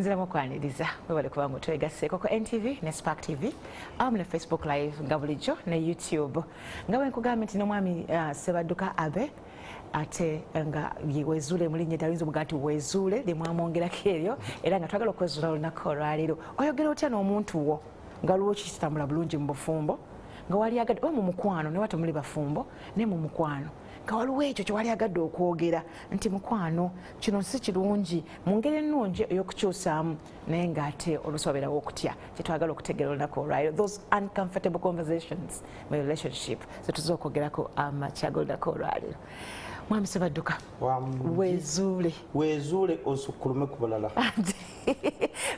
nziramu okwaniriza webale kubanga otwegasseko ku NTV ne Spark TV ne Facebook live nga bulijjo ne YouTube nga bwe nkugambye nti n'omwami Sebadduka Abbey ate nga yewezuule mulinnya talinzo mugati wezuule limwamwongerako eryo era nga twagala okwezuula olunaku olwaleero oyogera otya n'omuntu wo nga luwo kitambula bulungi mu bufumbo nga wali agadde mu mukwano ne wate muli bafumbo ne mu mukwano nga waliwo ekyo kye wali agadde okwogera nti mukwano kino si kirungi mu ngeri ennungi ey'okukyusaamu naye ng'ate oluusi wabeerawo okutya kye twagala okutegeera olunaku olwaleero those uncomfortable conversations mu relationship ze tuza okwogerako amakya g'olunaku olwaleero. Mwami Sebadduka wezuule osukulume ku balala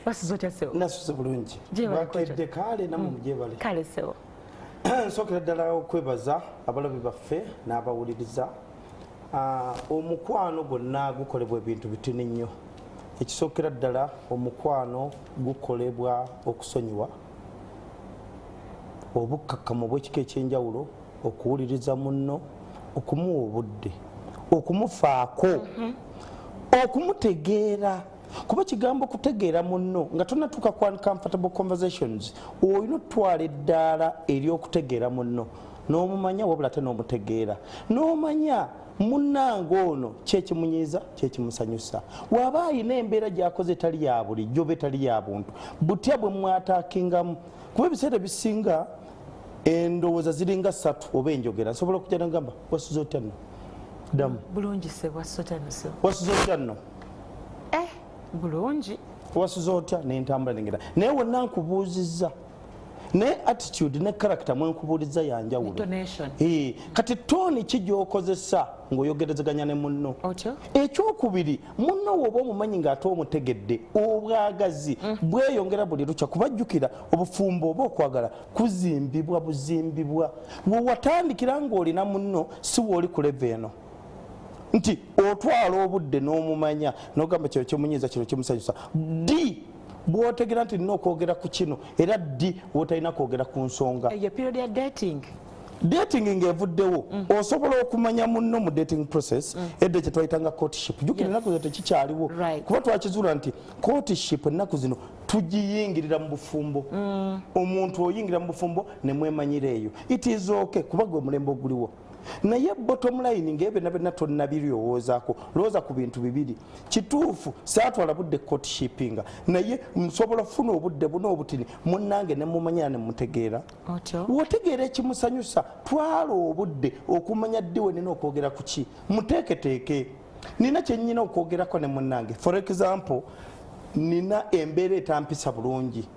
wasuze otya sewo? Nasuze bulungi bakedde kale namwe mugyebale kale sewo. Nsookera ddala okwebaza abalabi baffe n'abawuliriza. Omukwano gwonna gukolebwa ebintu bitini nnyo. Ekisookera ddala omukwano gukolebwa okusonyiwa, obukkakkamu obw'ekika ekyenjawulo, okuwuliriza munno, okumuwa obudde, okumufaako, okumutegeera. Kuba kigambo kutegeera munno nga tonatuuka ku uncomfortable conversations olina otwala eddaala ery'okutegeera munno n'omumanya wabula ate n'omutegeera n'omanya munnange ono kyekimunyiiza kyekimusanyusa. Waba ayina embeera gy'akoze etali ya bulijjo oba etali ya buntu butya bwe mwataakingamu. Kuba ebiseera bisinga endowooza ziringa 3 oba enjogera nsobola okujja nagamba wasuze otya nno ddamu bulungi se wasuze otya nno se wasuze otya nno bulungi wasuze otya n'entambula nengera naye wonna nkubuuzizza naye attitude ne character mwenkubuuliza yanjawulo. Kati tooni ki gy'okozesa ng'oyogerezeganya ne munno. Ekyokubiri munno woba omumanyi ng'ate omutegedde obwagazi bweyongera buli lukya kubajjukira obufumbo oba okwagala kuzimbibwa buzimbibwa wewatandikira ng'olina munno si wooli ku leve eno nti otwala obudde n'omumanya n'ogamba kino kyomunyiiza kino kimusanyusa ddi bw'otegera nti nina okwogera ku kino era ddi bw'otalina kwogera ku nsonga. period ya dating ng'evuddewo osobola okumanya munno mu dating process edda kye twayitanga courtship. Jjukira ennaku zino tekikyaliwo kuba twakizuula nti courtship ennaku zino tugiyingirira mu bufumbo. Omuntu oyingira mu bufumbo ne mwemanyira eyo it is okay kuba gwe mulembe oguliwo. Naye bottom line ng'ebyo byonna tonnabirowoozaako lowooza ku bintu bibiri. Kituufu saatwala budde courtshipinga naye nsobola ofuna obudde buno obutini munnange ne mumanya ne mutegeera. Wotegeera ekimusanyusa twala obudde okumanya ddi we nina okwogera ku ki muteeketeeke. Nina kye nnyina okwogerako ne munnange for example nina embeera etampisa bulungi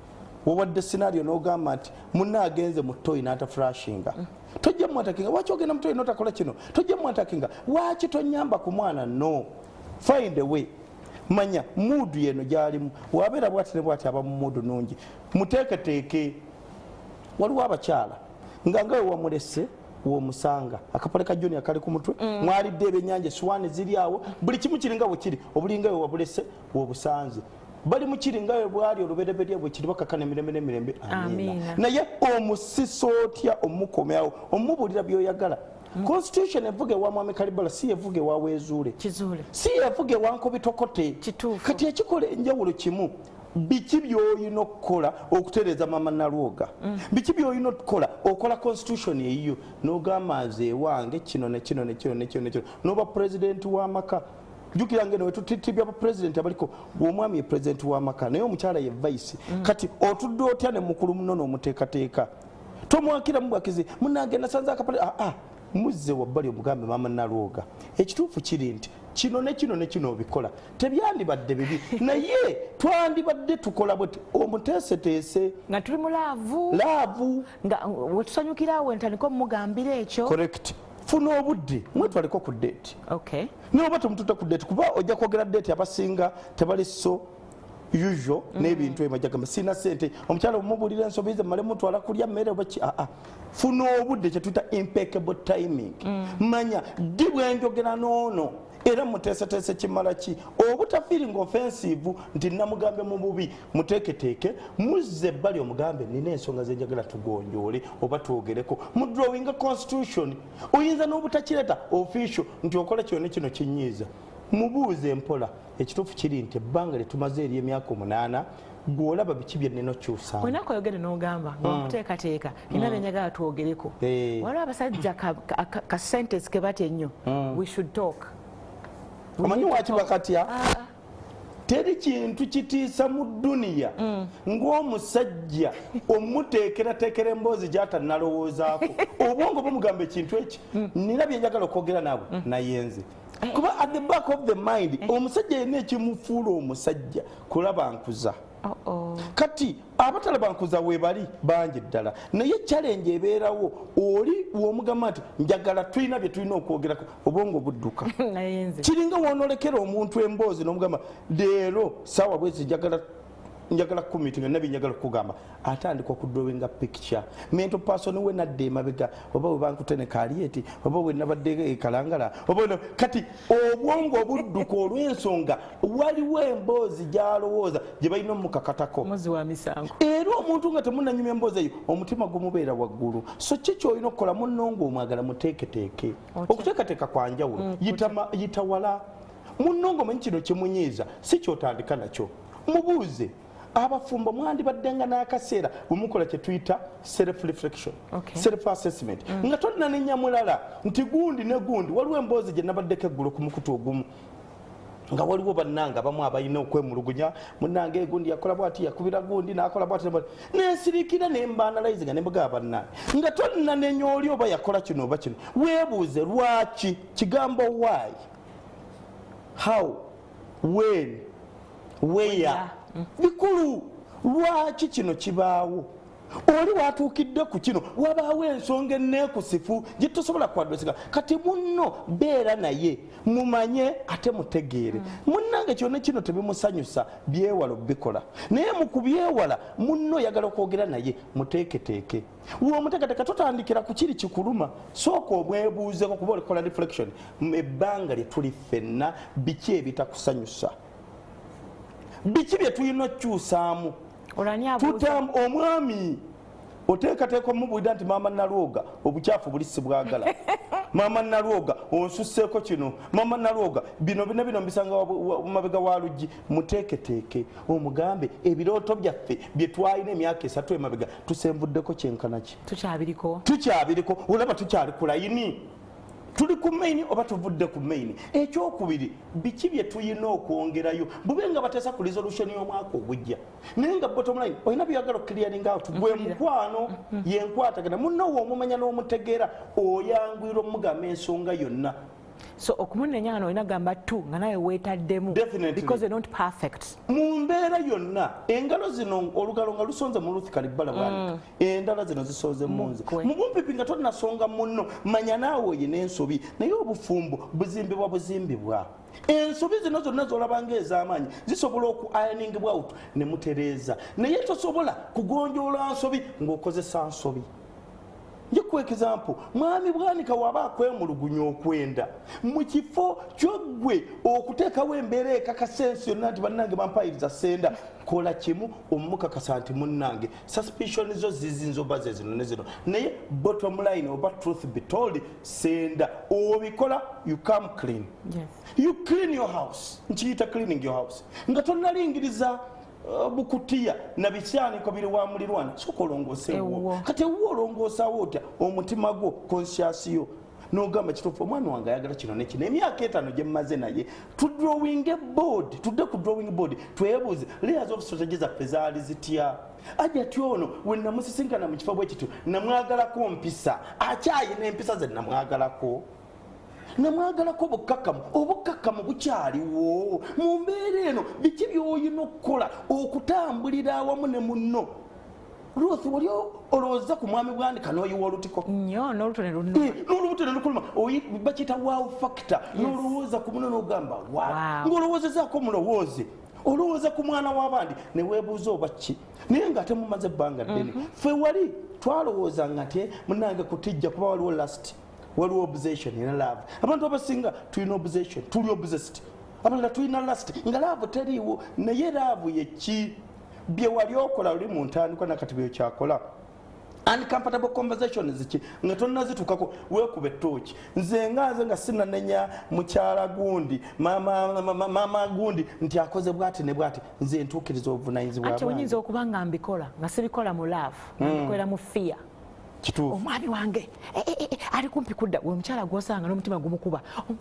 wowadde scenario n'ogamba nti munna agenze mu toyi n'ataflashinga tojja mwatakinga waki ogenda mutoyi n'otakola kino tojja mwatakinga waki tonyamba ku mwana no find a way. Manya muudu yeno gyalimu wabeera bwati ne bwati aba mu muudu nungi muteeketeeke. Waliwo abakyala ngawe wamulese womusanga akapale ka joni akali ku mutwe mwalidde ebyennyanja essuwaani ziri awo buli kimu kiringa bwe kiri obulinga we wabulese wobusanze bali mukiringa we bwali olubereberye bwe kiri bakakana emirembe n'emirembe amiina. Naye omusisa otya omukomyawo omubulira byoyagala. Constitution evuge wa Mwami Kalibala si evuge wa Wezuule si evuge wa Nkobitokote. Kati ekikola enjawulo kimu biki by'olina okukola okutereeza mama Nalwoga biki by'olina okukola okola constitution eyiyo n'ogamba nze ewange kino ne kino ne kino ne kino ne kino n'oba president w'amaka. Jukira ngene wetutitibya ba president abaliko bw'omwami ye president w'amaka naye omukyala ye vice. Kati otudde otya ne mukulu muno omuteekateeka tomwakira mubwakizi munagenda sanza akapale muzze wabbali omugambe mama Nalwoga. Ekituufu kiri nti kino ne kino ne kino obikola tebyandibadde bibi naye twandibadde tukola bweti omuteeseteese nga tuli mu laavu nga wetusanyukirawo entandika omugambira ekyo. Correct. Funa obudde mwetwaliko ku date. Noba tomututa ku date kuba ojja kwogera date abasinga tebali so usual n'ebintu emajagamba sina sente omukyala omubulira ensobi ze male mutwala kulya mmere oba ki funa obudde kye tuyita impeccable timing. Manya ddi bwenjogera n'ono era muteeseteese kimala ki obutafiiringa offensive nti namugambe mu bubi muteeketeeke muzze ebbali omugambe nina ensonga zenjagala tugonjoole oba twogereko mu drawing constitution oyinza n'obutakireta official nti okola kino ne kino kinyiiza mubuuze mpola ekituufu kiri nti ebbanga lyetumaze eri emyaka 8 gwolaba biki bye nnina kyusa wenako oyogere n'ogamba ngaokuteekateeka nina byenjagala twogereko waliwo abasajja ka sentence ke batya ennyo we should talk omanyi wakiba katya teri kintu kitiisa mu dduniya ng'omusajja omuteekerateekera emboozi gy'atannalowoozaako obwongo bumugamba ekintu eki nina byenjagala okwogera naawe nayenze kuba at the back of the mind omusajja yenna ekimufuula omusajja kulaba nkuza kati abatalaba nkuza weebali bangi ddala naye challenge ebeerawo oli w'omugamba nti njagala tulina bye tulina okwogerako obwongo budduka kiringa woonolekera omuntu emboozi n'omugamba leero saawa bwezi njagala kumitinga nabye njagala kugamba atandika okudrowinga picture mental person we nadde emabega oba we bankutene kalieti oba we nabadde ekalangala oba kati obwongo obudduka olw'ensonga waliwo emboozi gyalowooza gye balina omukakatako muzi wa misango era omuntu nga temunanyumya emboozi eyo omutima gumubeera waggulu so ki kyolina okukola munnongo omwagala muteeketeeke okuteekateeka kwa njawulo yitawala munnongo manyi kino kimunyiiza si kyotandika nakyo mubuuze abafumbo mwandibaddenga n'akaseera bwemukola kye tuyita self reflection self assessment nga tolina nenyamulala nti gundi ne gundi waliwo emboozi gye nabaddeko eggulo ku mukutu ogumu nga waliwo bannanga abamu abalina okwemulugunya munnange egundi yakola bwati yakubira gundi n'akola bwati nensirikira nembanalizinga nembuga bannange nga tolina nenyooli oba yakola kino oba kino weebuuze lwaki kigambo why how when where bikulu lwaki kino kibaawo oli watuukidde ku kino wabaawo ensonga enneekusifu gye tosobola kwadresiga kati munno beera naye mumanye ate mutegeere munnange kyonna kino tebimusanyusa byewala bikola naye mu kubyewala munno oyagala okwogera naye muteeketeeke womuteekateeka totandikira ku kiri kikuluma sooka omwebuuzeko kuba olikola reflection ebbanga lye tuli ffenna biki ebitakusanyusa biki bye tulina okyusaamu omwami oteekateeka omubuulira nti maama nalwoga obukyafu buli sibwagala maama nalwoga onsusseeko kino maama nalwoga bino mbisanga mabega wa luggi muteeketeeke omugambe ebirooto byaffe bye twalina emyaka 3 emabega tusenvuddeko kyenkanaki tukyabiriko olaba tukyali ku layini tuli ku maini oba tuvudde ku maini ekyokubiri biki bye tuyina okwongerayo bube nga bateesa ku resolution y'omwaka ogujja naye nga bottom line olina byagala clearing out gwe mukwano yenkwatagana munnowo omumanya n'omutegeera oyangwira omugamba ensonga yonna so okumunenya olina gamba tu nga nawe weetaddemu because you're not perfect mu mbeera yonna engalo zino olugalo nga lusonze mu luthi kalibbala bwani endala zino zisonze munze mu bumpipi nga tonasonga munno manya naawe oyina ensobi naye obufumbo buzimbibwa ensobi zino zonna zolabanga ez'amaanyi zisobola oku ironingibwa out ne mutereeza naye tosobola kugonjoola nsobi ng'okozesa nsobi njikuwa example mwami bwanika waba akwemulugunya okwenda mu kifo ky'oggwe okuteekawo embeera ekakasensi yonna nti bannange bampayiriza senda kola kimu omumukakasa nti munnange suspicion zo zizinza oba zezino ne zino naye bottom line oba truth be told senda obikola you come clean you clean your house nkiyita cleaning your house nga tonnalingiriza bukutiya na bisyaniko biri wa mulirwana soka olongoosewo kati ewo olongoosawo otya omutima gwo conscious yo n'ogamba kituufu omwana wange ayagala kino nekino emyaka 5 gye mmaze naye tudde ku drawing board twebuuze layers of strategy zaffe zaali zitya ajja tyono we namusisinkana mu kifo bwe kitu namwagalako mpisa akyayina empisa ze namwagalako obukakamu bukyaliwo mu mbeera eno biki by'olina okukola okutambulira awamu ne munno Ruth wali olowooza ku mwami bwanika n'oyiwa olutiko nnyo n'olubuto ne lukuluma bakiyita wow factor n'olowooza ku muno n'ogamba ng'olowoozezaako mulowooze olowooza ku mwana w'abandi ne weebuuza oba ki naye ng'ate mumaze ebbanga ddene ffe wali twalowooza nga te munnange kutijja kuba waliwo last waliwo obsession ina love abantu abasinga tulina obsession tuli obsessed abalala tulina lust nga love teriiwo naye love ye ki bye wali okola oli mu ntandikwa nakati byo kyakola uncomfortable conversations nga tonnazituukako weekuba ettooki nze nga sinanenya mukyala gundi maama gundi nti akoze bwati ne bwati nze ntuukiriza obuvunanyizibwa ate oyinza okuba nga mbikola nga sibikola mu laavu mbikola mu fear omwami wange ali kumpi kudda gwe omukyala gwosanga n'omutima gumukuba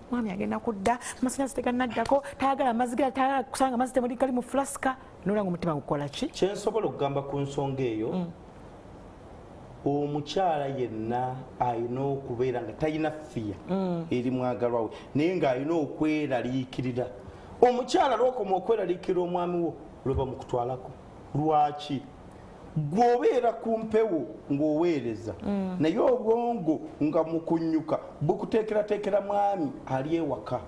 omwami agenda kudda amasanyalaze teganaddako tayagala amazzi tayagala kusanga amazzi temuli gali mu flaska nolanga omutima gukola ki kyensobola okugamba ku nsonga eyo omukyala yenna alina okubeera nga talina fiya eri mwagalwa we naye ng'alina okweraliikirira omukyala lwokoma okweraliikirira omwami wo lwe bamukutwalako lwaki gwobeera ku mpewo ng'oweereza naye obwongo nga mukunyuka bukuteekerateekera mwami ali ewaka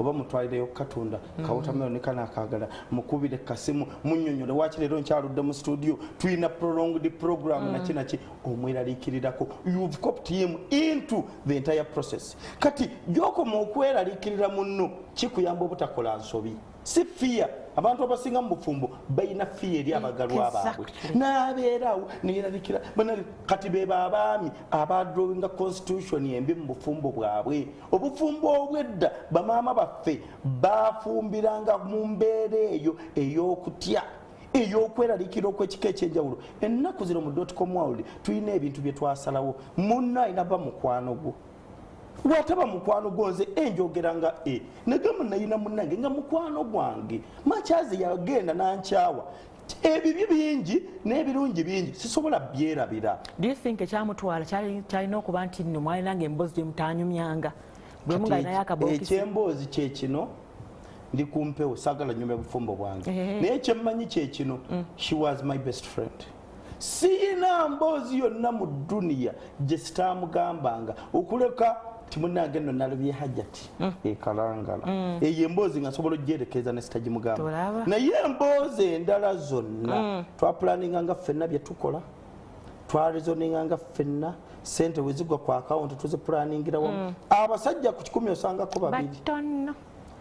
oba mutwalireyo Katonda kawotameroni kanakagala mukubire kasimu munnyonnyole waaki leero nkyaludde mu studio tulina prolonged program naki omweraliikirirako you've copped him into the entire process kati gyokoma okweraliikirira munno kikuyamba obutakola nsobi si fear abantu abasinga mu bufumbo balina fiya eri abagalwa baabwe n'abeerawo neyeraliikira kati be abaami abadrowinga constitution embi mu bufumbo bwabwe obufumbo obwedda bamaama baffe bafumbiranga mu mbeera eyo ey'okutya ey'okweraliikira okw'ekika ekyenjawulo ennaku zino mu .com world tulina ebintu bye twasalawo munno alina ba mukwano gwo wataba mukwano gonze enjogera nga negamba nayina munnange nga mukwano gwange makyazi yagenda nankyawa ebibi bingi n'ebirungi bingi sisobola byerabira. Do you think ekyamutwala kyalina okuba nti nno mwalinanga emboozi gyemutanyumyanga bwe mugayina yakabokisi ekyemboozi kyekino ndi kumpewo sagala nyuma bufumbo bwange naye kyemmanyi kyekino she was my best friend siyina mboozi yonna mu duniya gye sitamugambanga okuleka timunange nno nalabye hajati ekalangala eyo emboozi nga nsobola ogyerekeza ne sitagimugamba naye emboozi endala zonna twapulaninga nga ffenna bye tukola twarizoninga nga ffenna sente wezigwa ku akawunti tuzipulaningira wamu abasajja ku 10 osangako babiri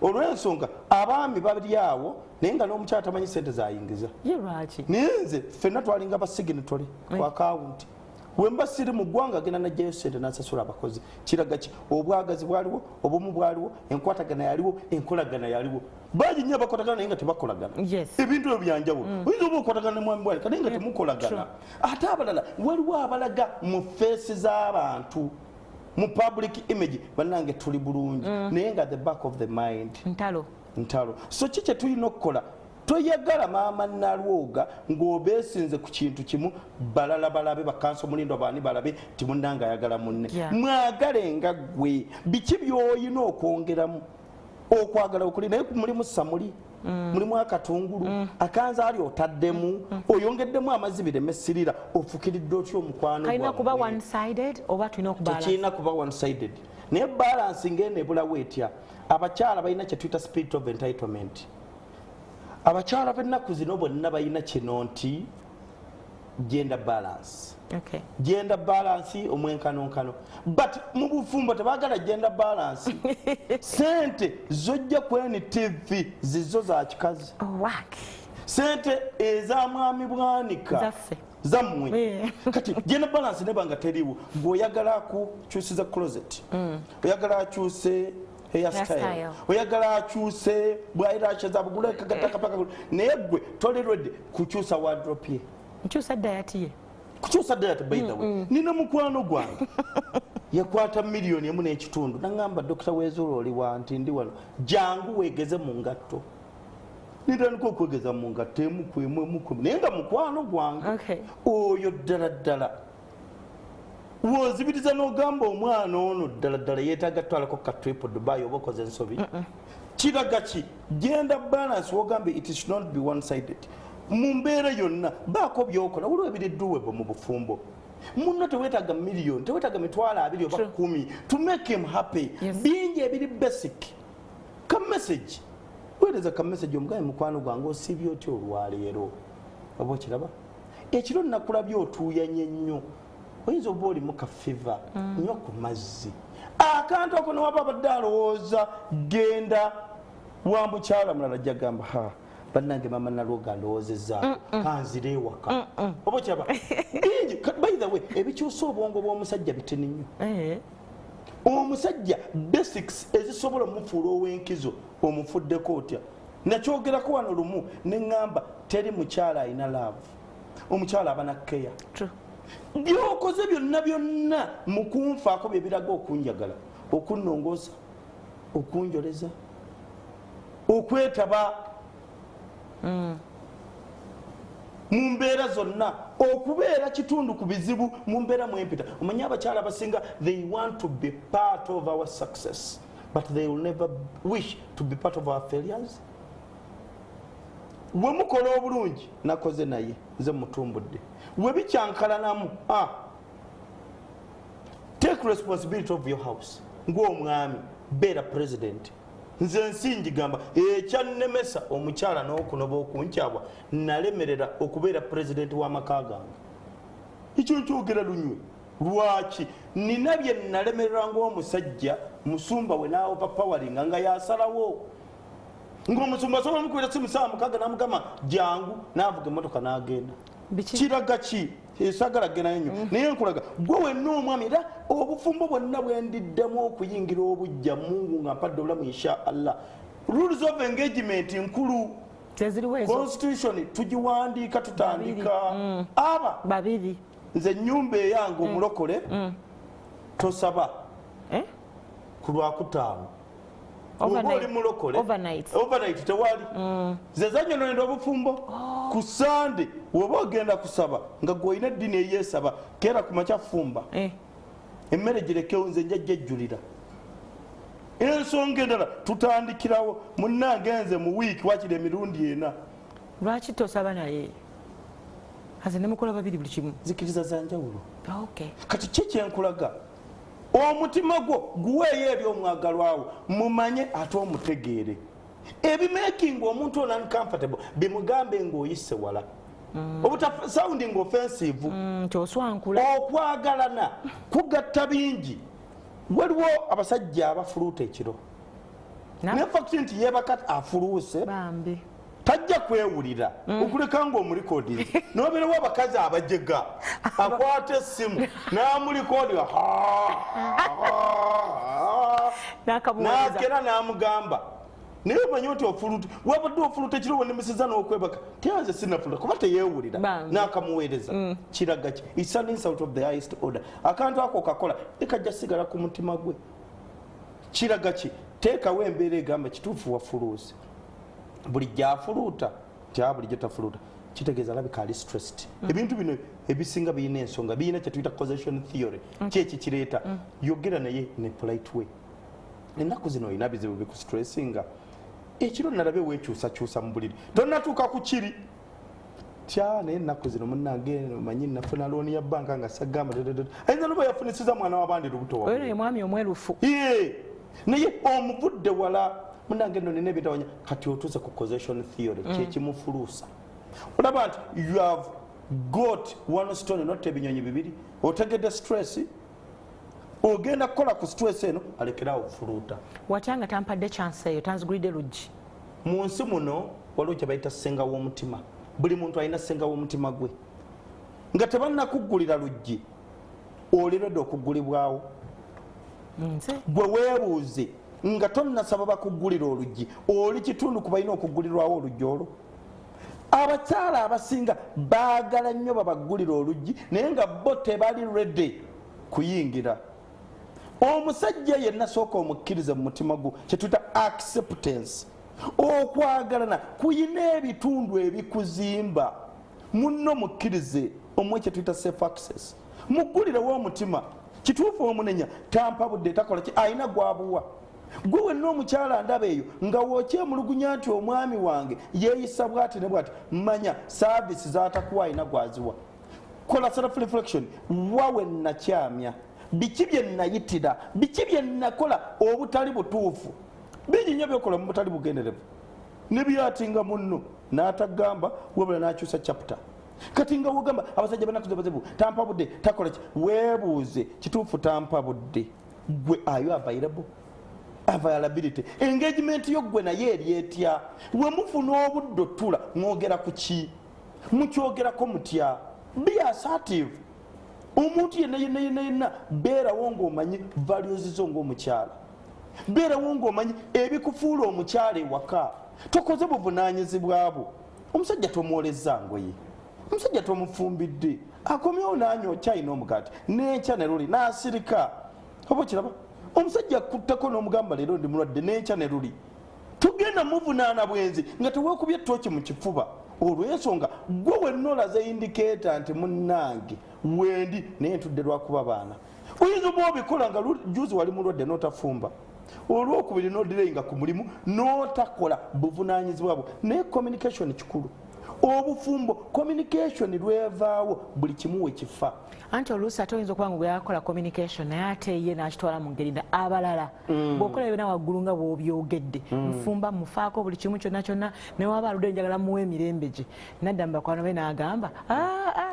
olw'ensonga abaami babiri awo naye nga n'omukyala tamanyi sente zayingiza naye nze ffenna twalinga basiginitole ku akawunti wemba siri mu ggwanga agenda najjayo sente n'asasula abakozi kiraga ki obwagazi bwaliwo obumu bwaliwo enkwatagana yaliwo enkolagana yaliwo bangi nnyo abakwatagana naye nga tebakolagana ebintu ebyo byanjawulo oyinza oba okwatagana ne mwami bwaleka naye nga temukolagana ate abalala waliwo abalaga mu feesi z'abantu mu public image bannange tuli bulungi naye nga the back of the mind ntalo so kiki tulina okukola toyagala maama nalwoga ng'obeesinze ku kintu kimu balala balabe bakanso mulindo baani balabe timunanga ayagala munne mwagale nga gwe biki by'olina okwongeramu okwagala okuli naye mulimu samuli mulimu akatungulu akanzaali otaddemu oyongeddemu amazzi biremesirira ofukiridde otya omukwano kalina kuba one sided oba tulina tekirina kuba one sided naye balance ng'eno ebulawo etya abakyala balina kye tuyita spirit of entitlement abakyala b'ennaku zino bonna balina kino nti gender balance gender balance omwenkanonkano but mu bufumbo tebagala gender balance sente zojja ku NTV zizo za kikazi sente eza mwami bwanika zammwe kati gender balance nebanga teriwo gweoyagala kukyusiza closet oyagala akyuse hairstyle oyagala akyuse bwairashe zabugula kagatakapaka naye gwe tolerede kukyusa wardrobe ye nkyusa diet ye kukyusa diet by the way nina mukwano gwange yakwata miliyoni emu n'ekitundu nangamba Dr. Wezulo oli wanti ndi wano jangu weegeze mu ngatto nitandika okwegeza mu ngatto emu kwemu naye nga mukwano gwange oyo ddala wozibiriza n'ogamba omwana ono ddala yeetaaga twalako ka trip Dubai oba okoze ensobi kiraga ki genda balance wogambe it should not be one sided mu mbeera yonna baako byokola waliwo ebiriddwebo mu bufumbo munno teweetaaga miliyoni teweetaaga mitwalo 2 oba 10 to make him happy bingi ebiri basic ka message weereza ka message omugaye mukwano gwange osibye otya olwaleero oba okiraba ekiro nnakulabye otuuyanye nnyo oyinza oba oli muka fever nnyo ku mazzi akantu ako newaba abadde alowooza genda wa mukyala mulala ajja gamba bannange mama nalwoga alowoozezza kanzire ewaka oba kyaba bingi. By the way ebikyusa obwongo bw'omusajja bitini nnyo. Omusajja basics ezisobola mufuula ow'enkizo omufuddeko otya. Nakyogerako wano lumu ne ŋŋamba teri mukyala alina laavu, omukyala aba na keya. Byokoze byonna byonna mu kunfaako bye biraga okunjagala, okunnongoosa, okunjoleza, okwetaba mu mbeera zonna, okubeera kitundu ku bizibu mu mbeera mwempita. Omanyi abakyala abasinga they want to be part of our success but they will never wish to be part of our failures. We mukola obulungi nakoze naye nze mutumbudde, we bikyankalanamu take responsibility of your house. Ng'omwami beera president. Nze nsinjigamba ekyannemesa omukyala n'okunoba okunkyabwa nalemerera okubeera president w'amaka gange. Ekyo nkyogera lunywe. Lwaki? Nina bye nalemerera ng'omusajja musumba we n'overpowering nga yasalawo. Ng'omusumba asobola mukwera simu saa mukaaga n'amugamba jangu n'avuga emmotoka n'agenda. Kiraga ki? Esagala gena nnyo. Naye nkulaga gwe wenna omwami era obufumbo bwonna bwendiddemu okuyingira obujja Mungu nga mpadde obulamu insha Allah. Rules of engagement nkulu. Constitution tugiwandiika tutandika. Aba babiri. Nze nnyumba eyange omulokole tosaba ku Lwakutaano. Overnight tewali. Nze zanyononera obufumbo ku Sande woba ogenda kusaba nga gw'olina eddiini eyeesaba keera ku makya fumba emmere girekewo nze njajja ejjulira. Ensonga endala tutandikirawo munnange nze mu wiiki wakiri emirundi ena. Lwaki tosaba naye? Aze ne mukola babiri buli kimu. Zikiriza za njawulo. Kati ki kyenkulaga? Omutima gwo guweeyo ebyomwagalwawo mumanye ate omutegeere. Ebimaking omuntu ono uncomfortable bimugambe ng'oyise wala. Obuta sounding offensive. Kyoswankula. Okwagalana kugatta bingi. Waliwo abasajja abafuluuta ekiro. Ne fact nti yeebaka afuluuse. Bambi. Tajja kwewulira okuleka ng'omulikoodi n'obeerawo abakazi abajega akwata essimu n'amulikoodi n'akera n'amugamba naye omanyi oti ofuluta wabadde ofuluta ekiro wenemisiza n'okwebaka teyanze sinafuluta kuba teyeewulira n'akamuweereza. Kiraga ki? It's an insult of the highest order. Akantu ako kakola tekajja sigala ku mutima gwe. Kiraga ki? Teekawo embeera egamba kituufu wafuluuse. Bulijjo afuluuta tya bulijjo tafuluuta kitegeeza alabika ali stressed. Ebintu bino ebisinga birina ensonga, birina kye tuyita causation theory. Kyeki kireeta yogera naye ne polite way. Ennaku zino olina bizibu bikustressinga. Ekiro nalabe weekyusakyusa mu buliri tonnatuuka ku kiri tya naye ennaku zino munnange manyi nafuna looni ya banka nga sagamba ayinza noba yafunisiza mwana w'abandi lubuto oyo ye mwami omwerufu naye omuvudde wala munange nno nina ebitawanya kati otuuze ku causation theory kyekimufuluusa. Olaba nti you have got one stone not ebinyonyi bibiri. Otegedde stress ogenda kukola ku stress eno alekerawo okufuluuta. Watyanga tampadde chance eyo tanzigulidde luggi. Mu nsi muno waliwo kye bayita ssenga w'omutima. Buli muntu alina ssenga w'omutima gwe nga tebannakuggulira luggi oliredde okuggulibwawo. Gwe weebuuze nga tonnasaba bakuggulira oluggi oli kitundu ku balina okuggulirwawo oluggi olwo. Abakyala abasinga baagala nnyo babaggulira oluggi naye nga bo tebali ready kuyingira. Omusajja yenna sooka omukkirize mu mutima gwo kye tuyita acceptance. Okwagalana kuyina ebitundu ebikuzimba munno mukkirize omuwe kye tuyita safe access. Muggulirewo omutima kituufu omunenya tampa budde takola ki ayina gwabuwa. Gwe wenna omukyala ndaba eyo nga wokyemulugunya nti omwami wange yeeyisa bw'ati ne bw'ati manya saavisi z'atakuwa ayina gwaziwa. Kola self reflection wawe nakyamya biki bye nayitira biki bye nakola obutali butuufu bingi nnyo byokola mu butali bugenderevu ne byatinga munno n'atagamba wabula n'akyusa chapter. Kati nga wogamba abasajja banakuze bazibu tampa budde takola ki weebuuze kituufu tampa budde gwe ayo available. availability engagement yo gwe naye eri etya we mufuna obuddo tula mwogera ku ki mukyogerako mutya be assertive omuntu yenna beerawo ng'omanyi values zo ng'omukyala beerawo ng'omanyi ebikufuula omukyala ewaka tokoze buvunaanyizibwa bwo omusajja tomwoleza ngoye omusajja tomufumbidde akomyewo n'anyokya alina omugaati n'enkya ne luli n'asirika oba kiraba omusajja akuttako n'omugamba leero ndi mulwadde n'enkya ne luli tugenda muvunaana bwenzi nga teweekubye ettooki mu kifuba olw'ensonga gwe wenna olaze indikeeta nti munnange wendi naye ntudde lwakuba baana oyinza oba obikola nga juzi wali mulwadde n'otafumba olwokubiri n'odireyinga ku mulimu n'otakola buvunaanyizibwa bwo naye communication kikulu obufumbo communication lwevaawo buli kimu we kifa anti oluusi ate oyinza okuba nga gwe yakola communication naye ate ye n'akitwala mu ngeri abalala bw'okola byonna waggulu nga bw'obyogedde mufumba mufaako buli kimu kyonna kyonna naye waba aludde njagala muwa emirembe gye nadda mu bakwano be n'agamba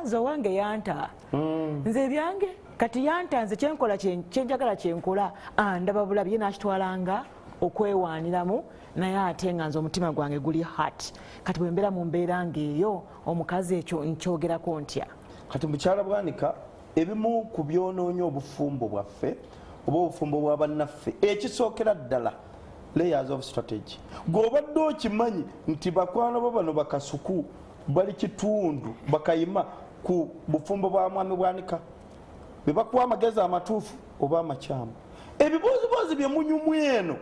nze owange yanta nze ebyange kati yanta nze kyenkola kyenjagala kyenkola ndaba bulabi ye n'akitwalanga okwewaaniramu naye ate nga nze omutima gwange guli hat kati bwe mbeera mu mbeera ng'eyo omukazi ekyo nkyogerako ntya kati mukyala bwanika ebimu ku byonoonya obufumbo bwaffe oba obufumbo bwa bannaffe ekisookera ddala layers of strategy gw'obadde okimanyi nti bakwano bo bano bakasuku bali kitundu bakayima ku bufumbo bwa mwami bwanika be bakuwa amagezi amatuufu oba amakyamu ebibuuziboozi bye munyumu eno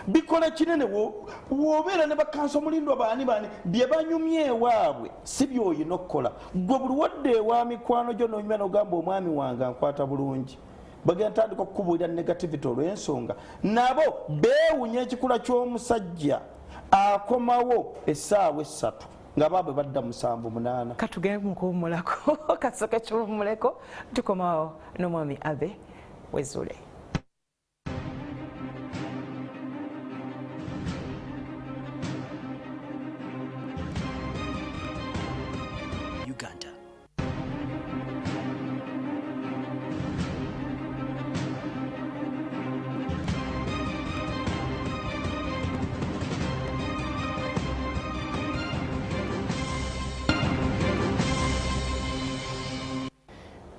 bikola kinene woobeera ne bakanso mulindwa baani bye banyumye ewaabwe si byoyina okukola gwe buli wadde ewa mikwano gyo noonyuma nogamba omwami wange ankwata bulungi bagenda tandika okukubuulira negativity olw'ensonga nabo beewunya ekikula ky'omusajja akomawo essaawa 3 nga baabwe badda 7-8 katugende mukuwummulako kasoke kiwummuleko tukomawo n'omwami Abbey Wezule.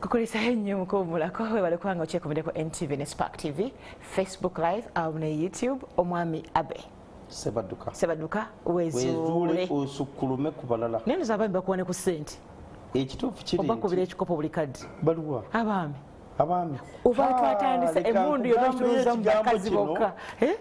Kukolesa ennyo mukuwummulako webale kubanga okyekomeddeko NTV ne Spark TV, Facebook Live ne YouTube omwami Abbey Sebadduka Wezule osukulume ku balala naye ndoza abaami bakuwane ku ssente ekituufu kiri obakubira ekikopo buli kadde baluwa abaami oba twatandise emundu yonna tuloza mu bakazi bokka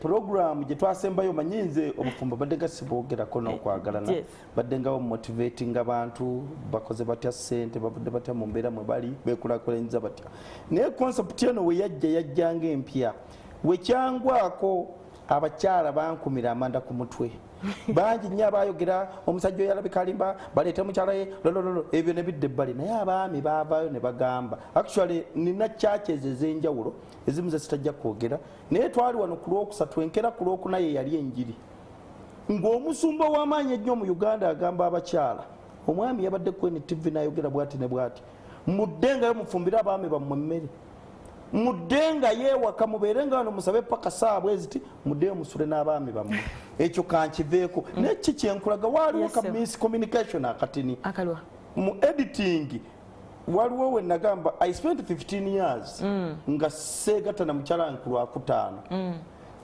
programu gye twasembayo manyinze obufumbo badde gasiboogerako n'okwagalana badde nga bamotivating abantu bakoze batya ssente bavudde batya mu mbeera mwe bali beekulakulanyiza batya naye concept eno we yajjanga empya wekyangwako abakyala bankumira amanda ku mutwe bangi nnyo abayogera omusajja oyo alabika alimba baleeta mukyala ye lolololo ebyo ne bidde ebbali naye abaami baavaayo ne bagamba actually nina churches ez'enjawulo ezimu ze sitajja kwogera naye twali wano ku lwokusatu enkera ku lwokuna ye yali enjiri ng'omusumba w'amaanyi ennyo mu Uganda agamba abakyala omwami yabadde ku NTV n'ayogera bwati ne bwati muddengayo mufumbire abaami bammwe emmere muddenga yeewaka mubeere nga wano musabe paka saa bweziti muddeyo musule n'abaami bammwe ekyo kankiveeko neki kyenkulaga waaliwo ka miscommunication akatini mu editing waliwo we nagamba I spent 15 years nga seegata na mukyala wange ku Lwakutaano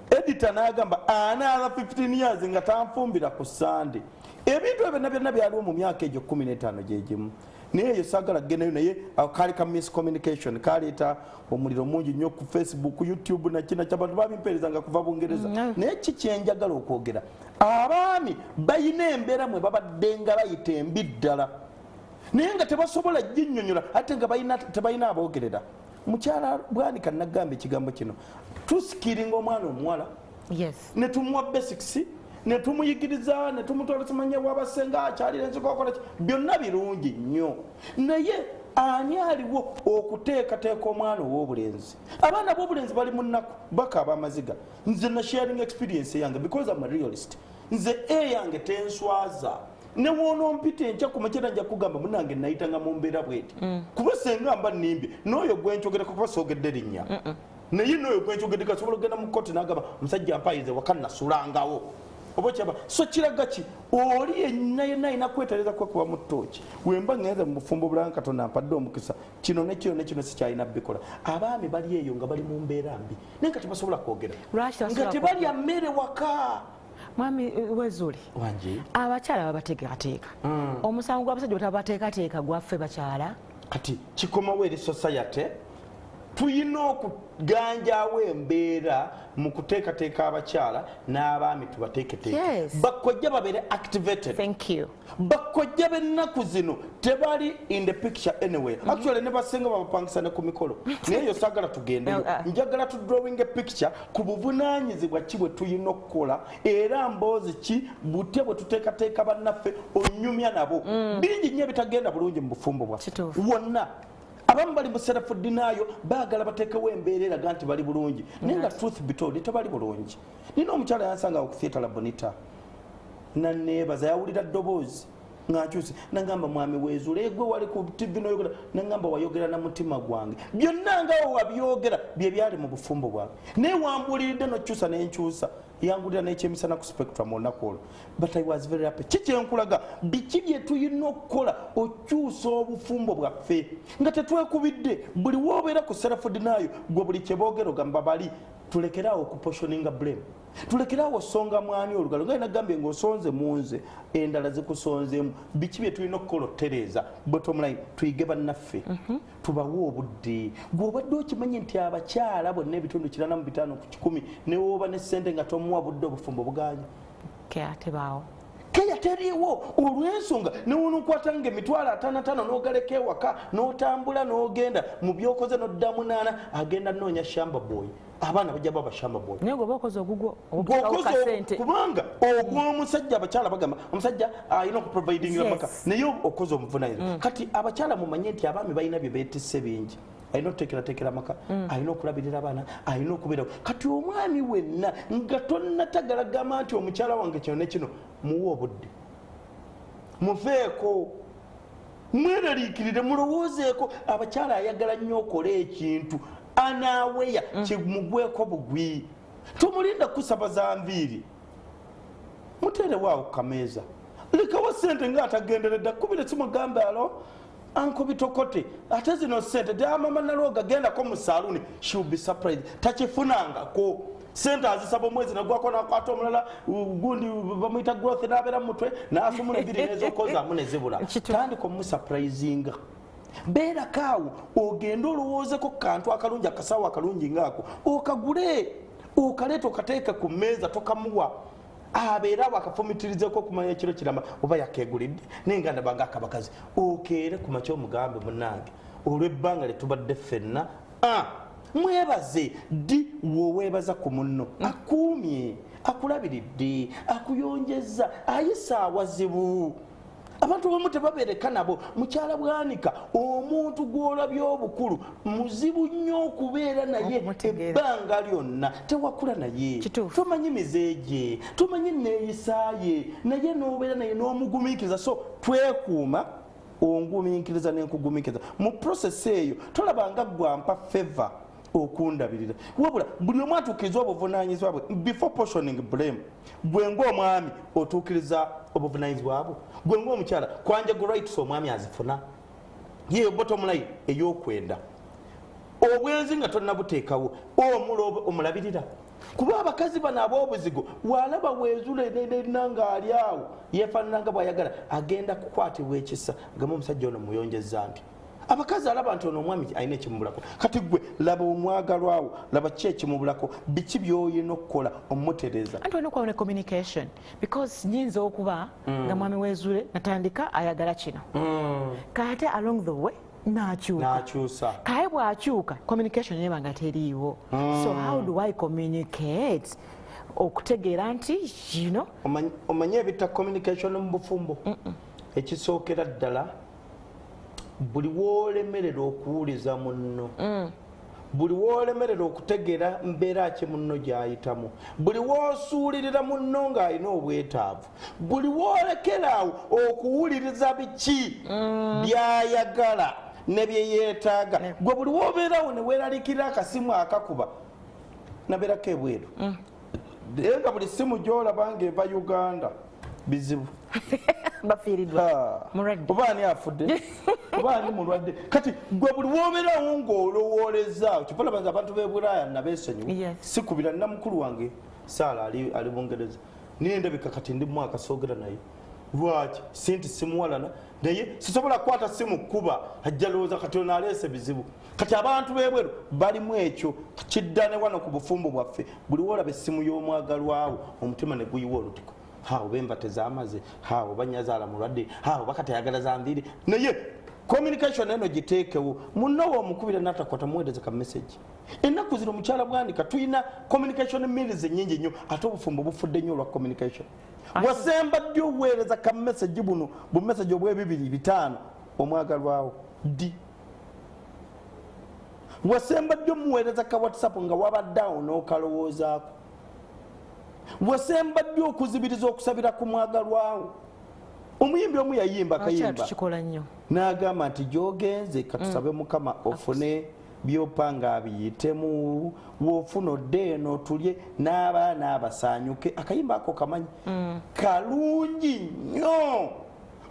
editor n'agamba anaala 15 years nga tanfumbira ku Sunday ebintu ebyo byonna byaliwo mu myaka egyo 15 gyegimu naye eyo saagala kugendayo naye kaali ka miscommunication kaleeta omuliro mungi nnyo ku Facebook YouTube nakina kyabantu babimpeerezanga kuva Bungereza naye kikyenjagala okwogera abaami bayina embeera mwe babadde nga bayita embi ddala naye nga tebasobola ginnyonnyola ate nga tebalina aboogerera mukyala bwanika nagamba ekigambo kino tusikiringa omwana omuwala ne tumuwa basics ne tumuyigiriza ne tumutwala tumanye wabasenga akyalira ensikokola byonna birungi nnyo naye ani aliwo okuteekateeka omwana ow'obulenzi abaana b'obulenzi bali mu nnaku bakaaba amaziga nze na sharing experience yange because I'm a realist nze yange tenswaza ne woonompita enkya ku makera nja kugamba munange nayitanga mu mbeera bweti kuba senga mba nimbye n'oyo gwencogereko kuba soogedde linnya naye noyo kwekyogedde kasobola ogenda mu kkooti n'agamba omusajja mpayize waka nasulangawo oba kyaba so kiraga ki oli yenna ayina kwetereza kwekuba mu ttooki wemba ngenze mu bufumbo bulanga Katonda ampadde omukisa kino ne kino sikyalina bikola abaami bali eyo nga bali mu mbeera mbi naye nga tebasobola kwogera nga tebalya mmere waka. Mwami Wezuli wangi abakyala babateekateeka omusango gw'abasajja batabateekateeka gwaffe bakyala kati kikomawo eri society tuyina okuganjawo embeera mu kuteekateeka abakyala n'abaami tubateeketeeke bakojja babeere activated. Thank you. Bakojja b'ennaku zino tebali in the picture anyway. Actually ne basenga babapangisa ne ku mikolo naye eyo saagala tugendeyo njagala tu drawing a picture ku buvunaanyizibwa ki bwe tuyina okukola era mboozi ki butya bwe tuteekateeka bannaffe onyumya nabo bingi nnyo ebitagenda bulungi mu bufumbo bwaffe wonna. Abamu bali mu self-denial baagala bateekewo embeera eraga nti bali bulungi naye nga truth be told tebali bulungi. Nina omukyala yansanga ku theatre Bonita nanneebaza yawulira ddoboozi ng'akyuse nagamba mwami Weezule gwe wali ku TV n'oyogera nagamba wayogera na mutima gwange byonna ngawo wabyogera bye byali mu bufumbo bwange naye wambuliridde n'okyusa n'enkyusa yangulira n'ekyemisana ku spectrum olunaku olwo but I was very happy. Kikyenkulaga biki bye tuyina okukola okyusa obufumbo bwaffe nga tetwekubidde buli woobeera ku self-denial gwe buli kye boogera ogamba bali tulekeraawo okuposhoninga blame tulekeraawo osonga mwami olugalo nga nagambye ng'osonze munze endala zikusonzeemu biki bye tulina okukola otereeza bottom line tuyige bannaffe tubawe obudde gw'obadde okimanyi nti abakyala bonna ebitundu 45 ku 100 ne wooba ne ssente nga tomuwa budde obufumbo buganya tebaawo keya teriiwo olw'ensonga newunukwatanga emitwalo 55 n'ogaleka ewaka n'otambula n'ogenda mu byokoze n'oddamu 8 agenda noonya shamba boy abaana bajja baba shamba boy naye gwe bokoze ogugwo kubanga ogw'omusajja abakyala bagamba omusajja ayina okuprovidingira maka naye okoze omuvunaanyizibwa kati abakyala mumanye nti abaami balina bye beetisse bingi ayina okuteekerateekera maka ayina okulabirira abaana ayina okubeerawo kati omwami wenna nga tonnatagalagamba nti omukyala wange kino ne kino muwe obudde muveeko mweraliikirire mulowoozeeko abakyala ayagala nnyo okola ekintu anaaweya kimugweko bugwi tumulinda kusaba za nviiri muteerewaawo ku kameeza lekawo ssente ng'atagenderedde akubire simugambe alo ankubitokote ate zino ssente dyamama nalwoga gendako mu saaluni she will be surprised takifunangako ssente azisaba omwezi nagwako nakwata omulala gundi bamuyita growth n'abeera mu mutwe n'asumula ebiri n'ezokozaamu ne zibula tandika omusurprisinga beerakaawo ogende olowoozeko ku kantu akalungi akasaawo akalungi ngaako okagule okaleeta okateeka ku mmeeza tokamuwa abeera bakafumitirizeeko okumanya ekiro kiramba oba yakeegulidde naye nga ndabanga akabakazi okeere ku makya omugambe munnange olw'ebbanga lyetubadde ffenna mwebaze ddi woweebaza ku munno akuumye akulabiridde akuyonjezza ayisa awazibu abantu abamu tebabeereka nabo mukyala bwanika omuntu gw'olabye obukulu muzibu nnyo okubeera naye ebbanga lyonna tewakula naye tomanyi mizeegye tomanyi neeyisaaye naye n'obeera naye n'omugumiikiriza so twekuuma ongumiikiriza n'enkugumiikiriza mu process eyo tolabanga gwampa favor okundabirira wabula buli omu atuukiriza obuvunaanyizibwa bwe before portioning blame gwe ng'omwami otuukiriza obuvunaanyizibwa bwe gwe ng'omukyala kwanja gu rights omwami azifuna yeyo bottom line ey'okwenda obwenzi nga tonnabuteekawo omulabirira kuba abakazi bano ab'obuzigo walaba Weezule nenanga ali awo yeefaanananga bw'ayagala agenda kukwatibwa ekisa gamba omusajja ono muyonjezza nti abakazi alaba nti ono omwami alina ekimubulako kati gwe laba omwagalwawo laba ki ekimubulako biki by'oyina okukola omutereeza anti olina okuba ne communication because nyinza okuba nga mwami Weezule natandika ayagala kino kate along the way n'akyusa kaye bw'akyuka communication yeba nga teriiwo so how do I communicate okutegeera nti omanye ebita communication mu bufumbo ekisookera ddala buli woolemerera okuwuliza munno buli woolemerera okutegeera mbeera ki munno gy'ayitamu buli woosuulirira munno ng'alina obwetaavu buli woolekeraawo okuwuliriza biki by'ayagala ne bye yeetaaga gwe buli wobeerawo ne weeralikira akasimu akakuba nabeerako ebweru naye nga buli simu gy'olaba ng'eva Uganda bizibu bafiiriddwa oba ani afudde oba ani mulwadde kati gwe buli wobeerawo ng'olowooleza kipalabanza abantu b'e Bulaaya nabeesonyiwa sikubira namukulu wange Saala ali Bungereza niye ndabika kati ndi mwaka soogera naye lwaki sinti simuwalana naye sisobola kukwata simu kuba ajja lowooza kati ono aleese bizibu kati abantu b'ebweru balimu ekyo kiddane wano ku bufumbo bwaffe buli woolaba essimu y'omwagalwawo omutima ne guyiwa olutiko hawo bemba tezaamaze hawo banyazaala mulwadde hawo bakati ayagala zanviiri naye communication eno giteekewo munnowo omukubira n'atakwata muweereza ka message ennaku zino mukyala bwanika tulina communication means nnyingi nnyo ate obufumbo bufudde nnyo olwa communication wasemba ddi oweereza ka message buno bumessage obw'ebibiri bitaano omwagalwawo ddi wasemba ddi omuweereza ka whatsapp nga wabaddeawo n'okalowoozaako wasemba ddi okuzibiriza okusabira ku mwagalwawo omuyimbi omu yayimba kayimba n'agamba nti gy'ogenze katusabe mukama ofune byopanga abiyitemu woofuna odde eno tulye n'abaana abasaanyuke akayimba ako kamanyi kalungi nnyo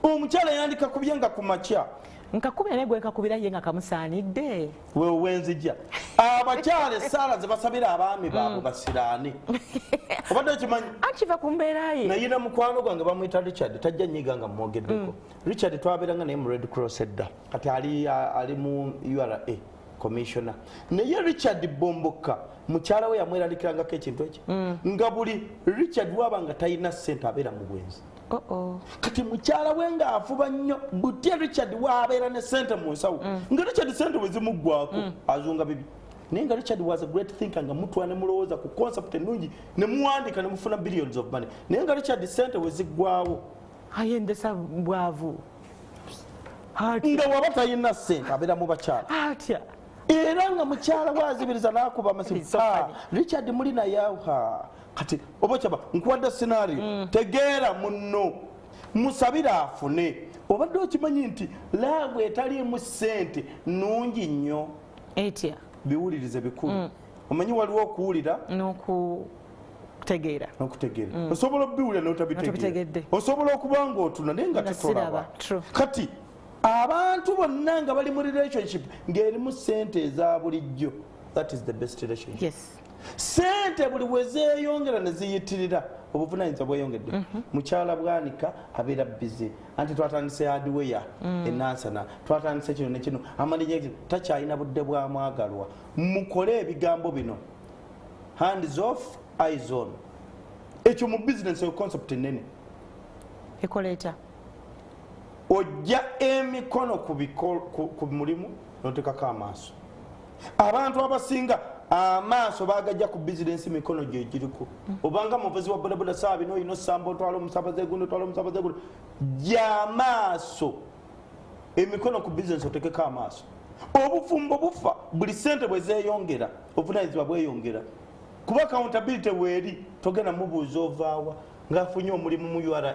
omukyala yandika kubye nga ku makya nkakubira naye gwe nkakubira ye nga kamusaanidde wenzija abakyala essaala ze basabira abaami baabwe basiraane obadde okimanyi akiva ku mbeera ye nayina mukwano gwange bamuyita Richard tajja nyiga nga mwogeddeko Richard twabeeranga naye mu Red Cross edda kati ali mu URA commissioner naye Richard Bomboka mukyala we yamweralikirangako ekintu ekyo nga buli Richard waba nga talina ssente abeera mu bwenzi kati mukyala we ng'afuba nnyo butya Richard waabeera ne ssente mu nsawo nga Richard ssente bwe zimuggwako azunga bibi naye nga Richard was a great thinker nga mutwa ne mulowooza ku concept ennungi ne muwandika ne mufuna billions of money naye nga Richard ssente we ziggwawo ayendesa bwavu nga waba talina ssente abeera mu bakyala atya era nga mukyala wazibiriza n'akuba amasimu Richard muli naye kati oba kyaba nkuwadde scenario tegeera munno musabire afune obadde okimanyi nti laavu etaliimu ssente nnungi nnyo etya biwulirize bikulu omanyi waliwo okuwulira n'okutegeera osobola obiwulira n'otabitegeera osobola okuba nga otuna naye nga tetolaba kati abantu bonna nga bali mu relationship ng'erimu ssente eza bulijjo that is the best relationship ssente buli wezeeyongera ne ziyitirira obuvunaanyizibwa bweyongedde mukyala bwanika abeera bize anti twatandise hardware enansana twatandise kino nekino amalinnya takyalina budde bwa mwagalwa mukole ebigambo bino hands off eyes on ekyo mu business eyo concept ennene ekoleeta ojja emikono ku mulimu notekako amaaso abantu abasinga amaaso bagajja ku bizinensi mikono gye giriko obanga muvuzi wa bodaboda saa bino oyina osamba otwala omusabaze gundi otwala omusabaze gundi gy'amaaso emikono ku bizinensi otekeko amaaso obufumbo bufa buli ssente bwe zeeyongera obuvunaanyizibwa bweyongera kuba accountability weeri togenda mubuuza ovaawa ng'afunye omulimu mu URA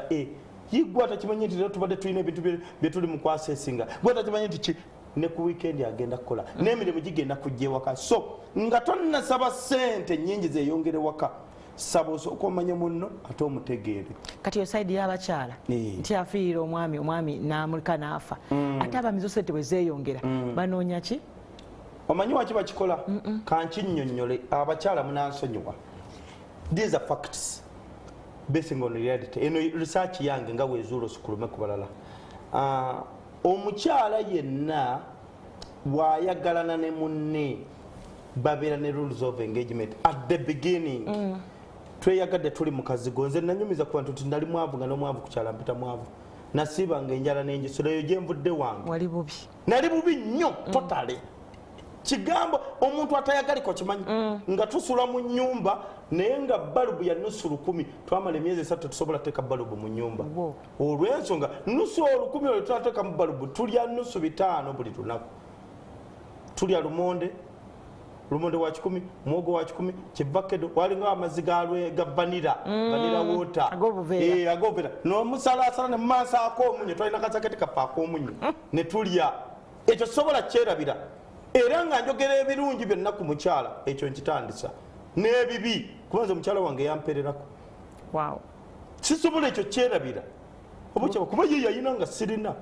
yigwa takimanyi nti lero tubadde tulina ebintu bye tuli mu kwasesinga gwe takimanyi nti ne ku weekend agenda kukola n'emirimu gigenda kujja ewaka so nga tonnasaba ssente nnyingi zeeyongere waka saba osooka omanye munno ate omutegeere kati osaidi y'abakyala nti afiirira omwami n'amulika n'afa ate abamizo ssente bwe zeeyongera banoonya ki omanyi waki bakikola kankinnyonnyole abakyala munansonyiwa these are facts basing on reality eno research yange nga wezuula osikulume ku balala omukyala yenna bw'ayagalana ne munne babeera ne rules of engagement at the beginning tweyagadde tuli mu kazigo nze nanyumiza ku bantu nti nali mwavu nga n'omwavu kukyala mpita mwavu nasiibanga enjala n'enjisolo eyo gye nvudde wange wali bubi nali bubi nnyo totale kigambo omuntu atayagaliko kimanyi nga tusula mu nyumba naye nga balubu ya nusu 100 twamala emyezi 3 tusobola teeka balubu mu nyumba olw'ensonga nusu 100 olwo tutateeka mu balubu tulya nusu 5 buli lunaku tulya lumonde wa 10 muwogo wa 10 kivakedo walinga amazzi ga vanira wota agovera n'omusalasala ne mumaaso ak'omunyo twalina kasaketi kaffe ak'omunyo ne tulya ekyo sobola kyerabira era nga njogera ebirungi byonna ku mukyala ekyo nkitandisa n'ebibi kubanza omukyala wange yampererako sisobola ekyo kyerabira obukyaba kuba ye yayina nga sirina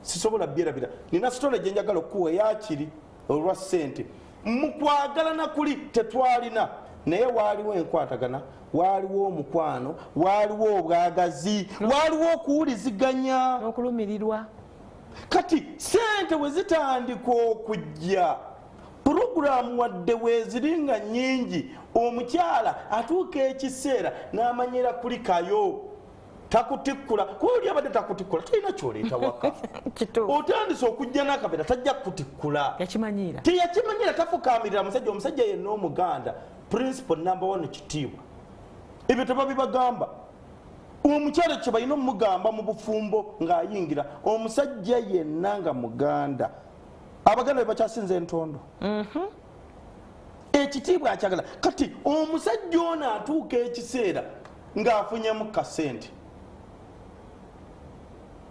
sisobola byerabira nina sitole gye njagala okuwa eyakiri olwa ssente mukwagalana kuli tetwalina naye waaliwo enkwatagana waaliwo omukwano waaliwo obwagazi waaliwo okuwuliziganya n'okulumirirwa kati sente we zitandika okujja puroguramu wadde weziringa nnyingi omukyala atuuka ekiseera n'amanyira kulikayo takutikkula kuba oli abadde takutikkula talina kyoleeta waka otandise okujja n'akabeera tajja kutikkula teyakimanyira tafukamirira omusajja yenna omuganda principle number 1 kitiibwa ebyo tebabibagamba omukyala kye balina omugamba mu bufumbo ng'ayingira omusajja yenna nga muganda abaganda bebakyasinza entondo ekitiibwa akyagala kati omusajja ono atuuka ekiseera ng'afunyemu kasente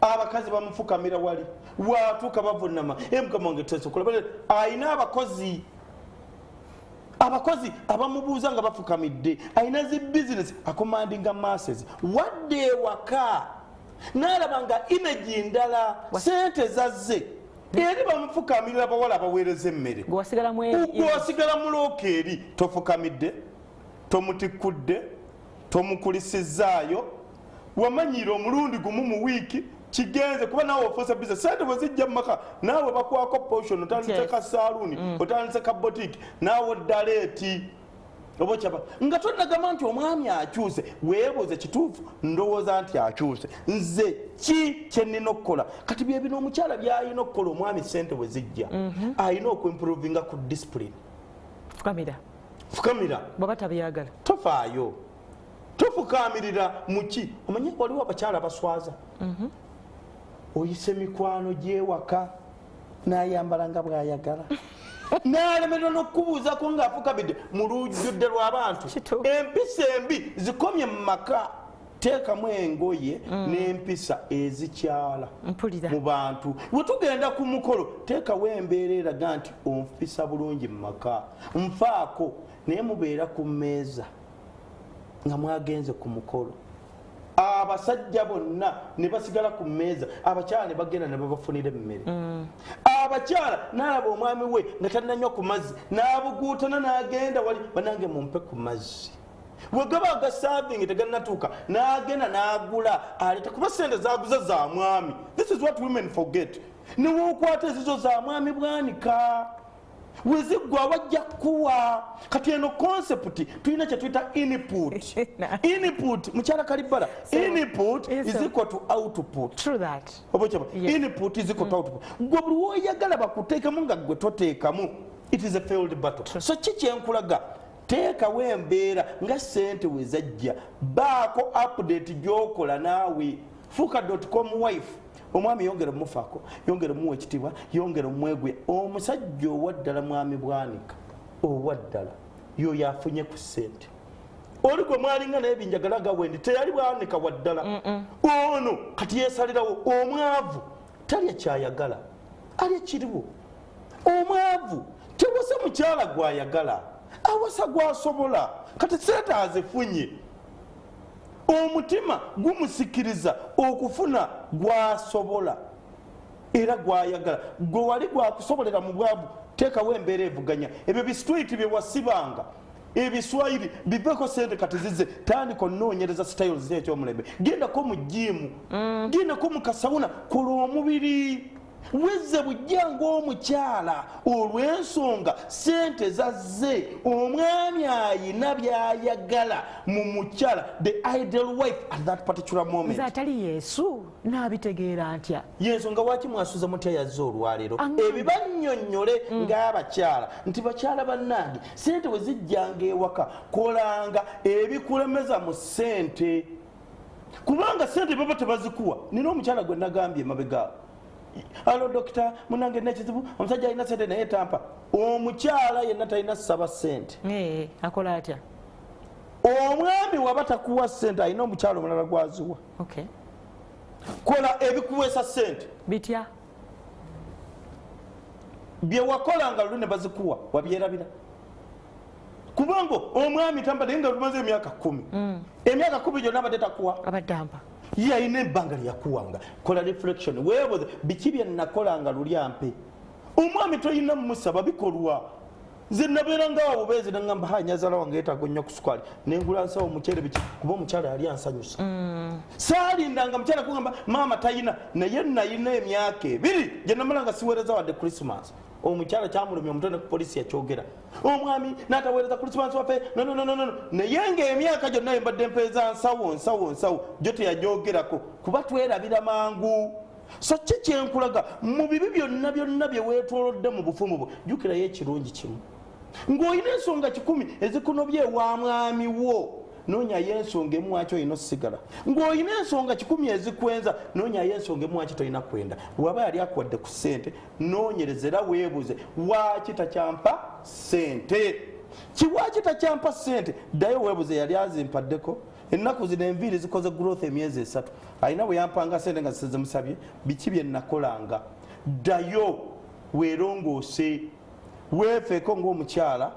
abakazi bamufukamira wali watuuka bavunama emukama wange tesokola ayina abakozi abamubuuza nga bafukamidde ayina zi bizinesi akomandinga masses wadde ewaka n'alaba nga imagi ndala sente zazze eri bamufukamirira abawala abaweereza emmere gwewasigala mulooka eri tofukamidde tomutikkudde tomukulisizaayo wamanyire omulundi gumu mu wiiki kigenze kuba naawe ofuusa bizinesi sente bwe zijja mu maka naawe bakwako potion otandise ka saluuni otandise ka botiki naawe oddala eti oba kyaba nga tonnagamba nti omwami akyuse weebuuze kituufu ndowooza nti akyuse nze ki kyenina okukola kati byebino omukyala byayina okukola omwami sente bwe zijja ayina okuimprovinga ku discipline fukamira bwaba tabyagala tofaayo tofukamirira muki omanye waliwo abakyala baswaza oyise mikwano gyewaka n'ayambala nga bw'ayagala n'alemererwa n'okukubuuzako ng'afukamidde mu lujjudde lw'abantu empisa embi zikomye mu maka teekamu engoye n'empisa ezikyala mu bantu we tugenda ku mukolo teekawo embeera eraga nti onfisa bulungi mu maka nfaako naye mubeera ku mmeeza nga mwagenze ku mukolo abasajja bonna ne basigala ku mmeeza abakyala ne bagenda ne babafunira emmere abakyala n'alaba omwami we nga tannanywa ku mazzi n'abuguutana n'agenda wali banange mumpe ku mazzi we gaba agasavingi tegannatuuka n'agenda n'agula aleeta kuba sente zaguza za mwami. This is what women forget. Newokwata ezizo za mwami bwanika wezigwa wajja kuwa kati eno concept tulina kye tuyita input. Input mukyala kalibala input is equal to output. True that. Yes. Input is equal to output. Gwe buli woyagala bakuteekamu nga gwe toteekamu, it is a failed battle. True. So kiki enkulaga teekawo embeera nga sente wezajja baako update gyokola naawe fuka.com wife omwami yongera mufaako yongera muwa ekitiibwa yongera omwegwe omusajja owaddala mwami bwanika owaddala yo yafunye ku sente oli gwe mwalinga naye binjagala gawendi teyali bwanika waddala ono kati yeesalirawo omwavu talya kyayagala alya kiriwo omwavu tewasa mukyala gwayagala awasa gwasobola kati sente azifunye omutima gumusikiriza okufuna gwasobola era gwayagala gwe wali gwakusobolera mu bwavu teekawo embeera evuganya ebyo bisitwiti bye wasibanga ebiswayiri biveko sente kati zize tandika onoonyereza styles ekyomulembe gendako mu jimu gendako mu kasawuna kola omubiri wezze bujja ng'omukyala olw'ensonga sente zazze omwami ayina byayagala mu mukyala the ideal wife at that particular moment. Nze atali Yesu n'abitegeera atya yensonga waki Mwasuze Mutya yazze olwaleero ebibannyonnyole ng'abakyala nti bakyala bannange sente we zijjanga ewaka kolanga ebikulemeza mu sente kubanga sente baba tebazikuwa. Nina omukyala gwe nagambye emabega alo dokita munange nekizibu omusajja alina sente naye tampa omukyala yenna talina ssaba sente akola atya omwami waba takuwa sente alina omukyala omulala gwaziwa kola ebikuweesa sente bitya bye wakolanga luli ne bazikuwa wabyerabira kubanga omwami tambadde nga lumaze emyaka 10 emyaka 10 gyonna abadde takuwa abadampa yalina ebbanga lyakuwanga kola reflection weebuze biki bye nakolanga luli ampe omwami toyina mumusaba bikolwa nze nabeera ngaawo bubeezi nangamba hanyazala wange yeetaaga nnyo ku sukaali nengula nsawo omuceere biki kuba omukyala yali ansanyusa saalindanga mukyala kugamba maama tayina naye nayina emyaka 2 gye namala nga siweereza wadde Christmas omukyala kyamulumya omutone ku polisi yakyogera omwami n'ataweereza Christmas waffe no naye ng'emyaka gyonna embadde mpeeza nsawo gyo teyagyogerako kuba twerabira mangu so kikyenkulaga mu bibi byonna bye weetolodde mu bufumu bwo jjukirayo ekirungi kimu ng'olina ensonga 10 ezikunobye ewa mwami wo noonyayo ensonga emu waki olina osigala ng'olina ensonga 10 ezikwenza noonyayo ensonga emu waki tolina kwenda waba yali akuwadde ku ssente noonyereza era weebuze waki takyampa ssente kiwaki takyampa ssente ddayo weebuze yali azimpaddeko ennaku zino enviiri zikoze growth emyezi 3 alina bwe yampanga ssente nga zimusabye biki bye nakolanga ddayo weerongoose weefeeko ng'omukyala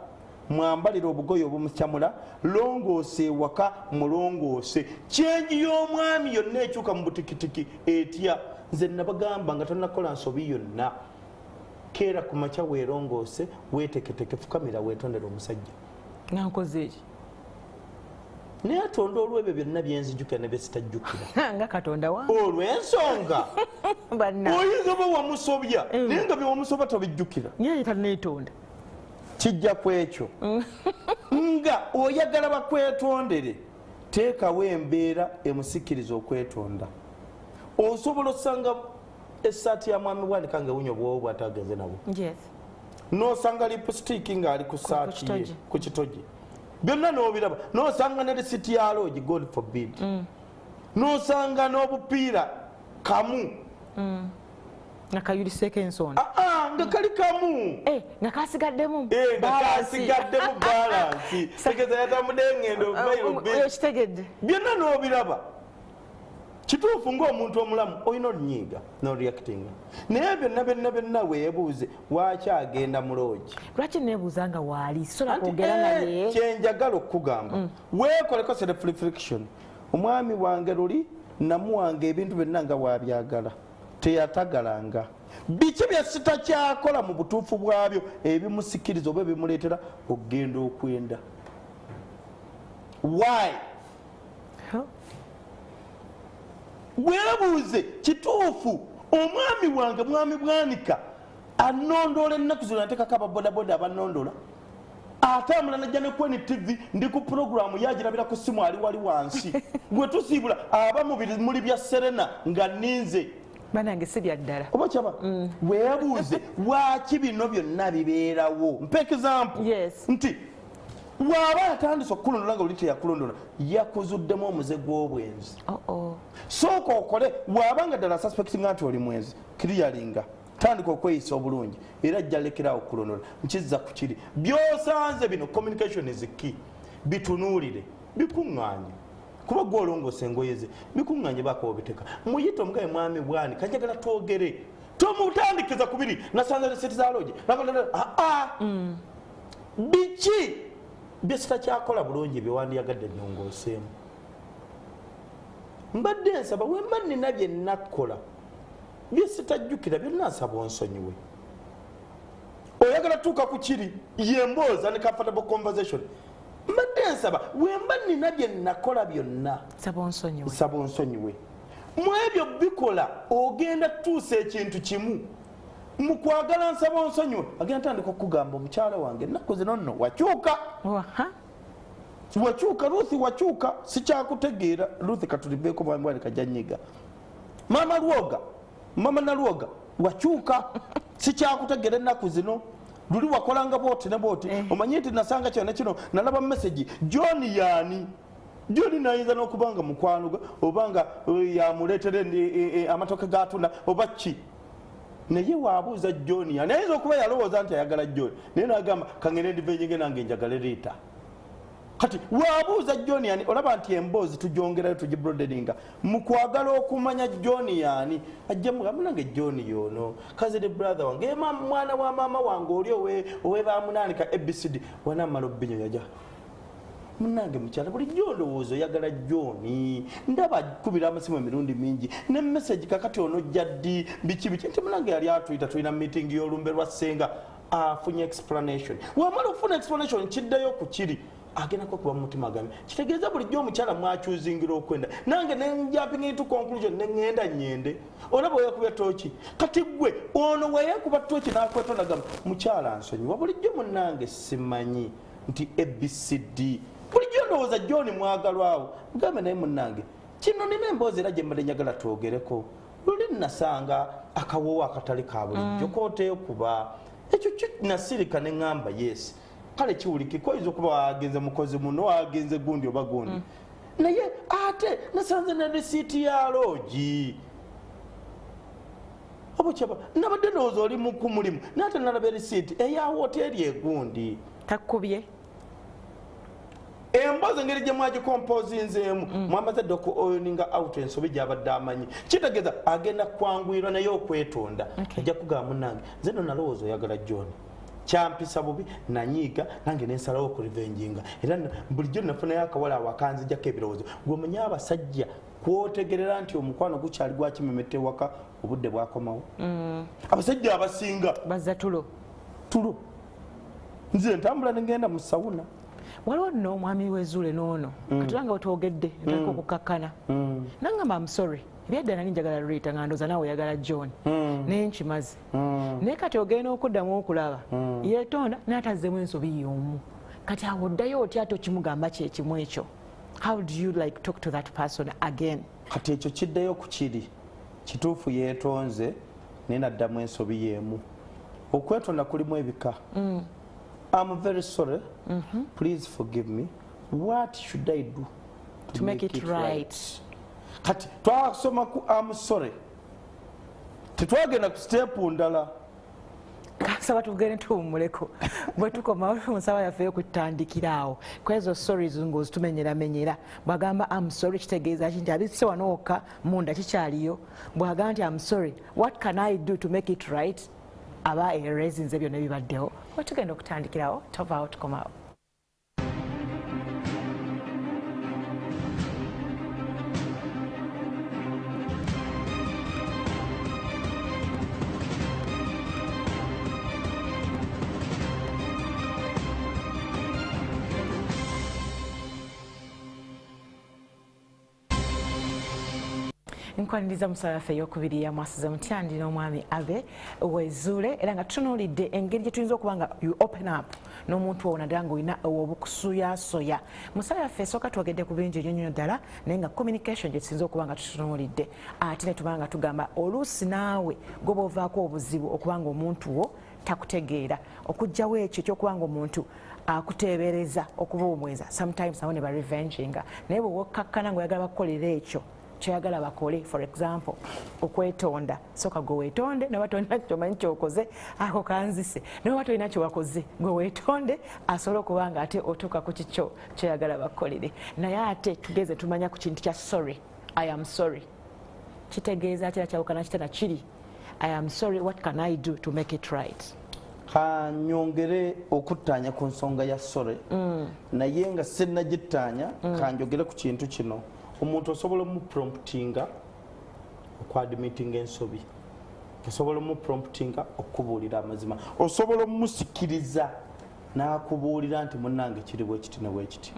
mwambalira obugoye obumukyamula longoose ewaka mulongoose kyenji y'omwami yonna ekyuka mu butikitiki etya nze nabagamba nga tonakola nsobi yonna keera ku makya weerongoose weeteketeke fukamira weetondera omusajja nankoze eki naye atonda olw'ebyo byonna byenzijjukira ne byesitajjukira nga katonda wa olw'ensonga oyinza oba wamusobya naye nga byewamusobya tobijjukira naye talineetonda kijja ku ekyo nga oyagala bakwetondere teekawo embeera emusikiriza okwetonda osobola osanga essaati ya mwami bwanika nga ewunya obwowo bwatagenze nabwo n'osanga lipusitiiki ng'ali ku saati ye ku kitogi byonna n'obiraba n'osanga ne risiti ya loogi god forbid n'osanga n'obupiira kamu nakayuliseko ensonda nga kali kamu nga kasigaddemu balansi tegeza yatambudde ngendo kitegedde byonna n'obiraba kituufu ng'omuntu omulamu olina olunyiiga noreactinga naye byonna weebuuze waki agenda mu loogi lwaki neebuuza nga waali sola kwogera naye kyenjagala okukugamba weekoleko self reflection omwami wange luli namuwanga ebintu byonna nga wabyagala teyatagalanga biki bye sitakyakola mu butuufu bwabyo ebimusikiriza oba ebimuleetera okugenda okwenda why weebuuze kituufu omwami wange mwami bwanika anondoola ennaku zino ateekako ababodaboda abanondoola atambula najja ne kweni tv ndi ku puroguramu yagirabira ku simu ali wali wansi gwe tusiibula aba muli bya serena nga ninze banange si byaddala oba kyaba weebuuze waki bino byonna bibeerawo mpa example nti waba atandise okukulondola nga oli teyakulondola yakuzuddemu omuze gw'obwenzi sooka okole wabanga ddala suspectinga nti oli mwezi kiriyalinga tandika okweyisa obulungi era ajja lekerawo okulondola nkizza ku kiri byosanze bino communication is key bitunuulire bikuŋŋaanye kuba gwolongosa engoye ze bikuŋŋaanye baako obiteka muyite omugaye mwami bwani kanjagala twogere tomutandikiza kubiri nasanze reseti za loogi biki byesitakyakola bulungi byewandiyagadde nyongoseemu mbadde nsaba wemba nina bye nakola byesitajjukira byonna nsaba onsonyiwe oyagala tuuka ku kiri yembooza ne comfortable conversation mbadde nsaba wemba nina bye nakola byonna nsaba onsonyiwe mu ebyo bikola ogenda tuusa ekintu kimu mukwagala nsaba onsonyiwe agenda tandika okugamba omukyala wange ennaku zino nno wakyuka Ruthi wakyuka sikyakutegeera Ruthi katulibeeko bwambwani kajanyiga mama Lwoga mama Nalwoga wakyuka sikyakutegeera ennaku zino luli wakolanga bwoti ne bwoti omanyi nti nasanga kyona kino nalaba message John yaani John nayinza n'okubanga mukwano obanga yamuleetera amatoke gatunda oba ki naye waabuuza John yaani ayinza okuba yalowooza nti ayagala John naye n'agamba kangende ndive nyinge nange njagale Rita kati wabuuza John yani olaba nti emboozi tugyongerayo tugibrodeninga mukwagala okumanya John yani ajja munange John yono cousin brother wange mwana wa mama wange oli owe bamunanika ABCD wana malobinyo yaja munange mukyala bulijjo ndowooza oyagala John ndaba kubira amasimu emirundi mingi ne message kakati ono jaddi biki nti munange yali atuyita tulina meeting y'olumbe lwa Ssenga afunye explanation wamala ofuna explanation kiddayo ku kiri agenda kuba mutima gambe kitegeeza bulijjo omukyala mwakyuzingira okwenda nange nenjapping into conclusion nengenda nyende olaba oyakubya toki kati gwe ono weyakuba toki nakwetonda gamba mukyala nsonyiwa bulijjo munange simanyi nti ABCD bulijjo ndowooza John mwagalwawo mugambe naye munange kino nina emboozi era gye mbadde njagala twogereko luli nasanga akawoowo akatali ka bulijjo kooteyo kuba ekyo nasirika ne ŋŋamba yes kale kiwulikika oyinza okuba wagenze mukozi muno wagenze gundi oba gundi naye ate nasanze ne risiiti ya loogi obukyaba nabadde ndowooza oli ku mulimu naate nalaba risiiti eya woteeri egundi takubye emboozi engeri gye mwagikompozinzeemu mwambazadde okuoninga out ensobi gyabadde amanyi kitegeeza agenda kwanguyirwa naye okwetonda ajja kugamba munange nze no nalowooza oyagala John kyampisa bubi nanyiiga nange nensalawo okurivenjinga era bulijjo nafunayo akawala awakanzijjako ebirowoozo gweomanyi abasajja kwotegerera nti omukwano gukyali gwakimemete waka obudde bwakomawo abasajja abasinga bazza tulo nze ntambula nengenda mu sawuna waliwo nno omwami w'ezuule n'ono katulanga wetwogedde ntaka okukakkana nangamba I'm sorry ebyadda nali njagala Rita nga ndooza naawe oyagala John naye nkimaze naye kati ogenda okuddamu okulaba yeetonda n'atazzemu ensobi y'omu kati awo oddayo otya ate okimugamba kyekimu ekyo how do you like talk to that person again kati ekyo kiddayo ku kiri kituufu yeetonze naye naddamu ensobi y'emu okwetonda kulimu ebika I'm very sorry. Please forgive me. What should I do to make it right? Kati twasoma ku I'm sorry. Tetwagenda ku step ndala. Kasaba tugende tuwumuleko. Bwe tukoma musaba yaffe okutandikirawo. Kwezo sorry zungozi tumenyera. Bwagamba I'm sorry kitegeeza nti abise wanooka munda kikyaliyo. Bwagamba nti I'm sorry. What can I do to make it right? Aba erezinze byonna bibaddewo bwe tugenda okutandikirawo tovaawo tukomawo nkwaniriza musala yaffe ey'okubiri ya Mwasuze Mutya ndi n'omwami Abbey Sebadduka era nga tutunuulidde engeri gye tuyinza okuba nga you open up n'omuntu owo naddala ng'olina obukusuyasoya musala yaffe esooka twogedde ku bingi ennyo ddala naye nga communication gye tusinza okuba nga tutunuulidde ate ne tuba nga tugamba oluusi naawe goba ovaako obuzibu okuba nga omuntu wo takutegeera okugjawo ekyo ekyokuba nga omuntu akuteebereza okuba omweza sometimes nabo ne barevenginga naye bwe wokkakkana ng'oyagala bakukolera ekyo kyayagala bakole for example okwetonda soka gwe weetonde noba tolina kyomanyi kyokoze ako kanzise noba tolina kyewakoze gwe weetonde asobole okuba nga ate otuuka ku kikyo kyayagala bakolere naye ate tugeze tumanya ku kintu kya sorry I am sorry kitegeeza kira kyawukana kitana kiri I am sorry what can I do to make it right kanyongere okuttaanya ku nsonga ya sorry naye nga sennagittaanya kanjogere ku kintu kino omuntu osobola mu promptinga okwadmitinga ensobi osobola mu promptinga okubuulira amazima osobola musikiriza n'akubuulira nti munnange kiri bwe kiti ne bwe kiti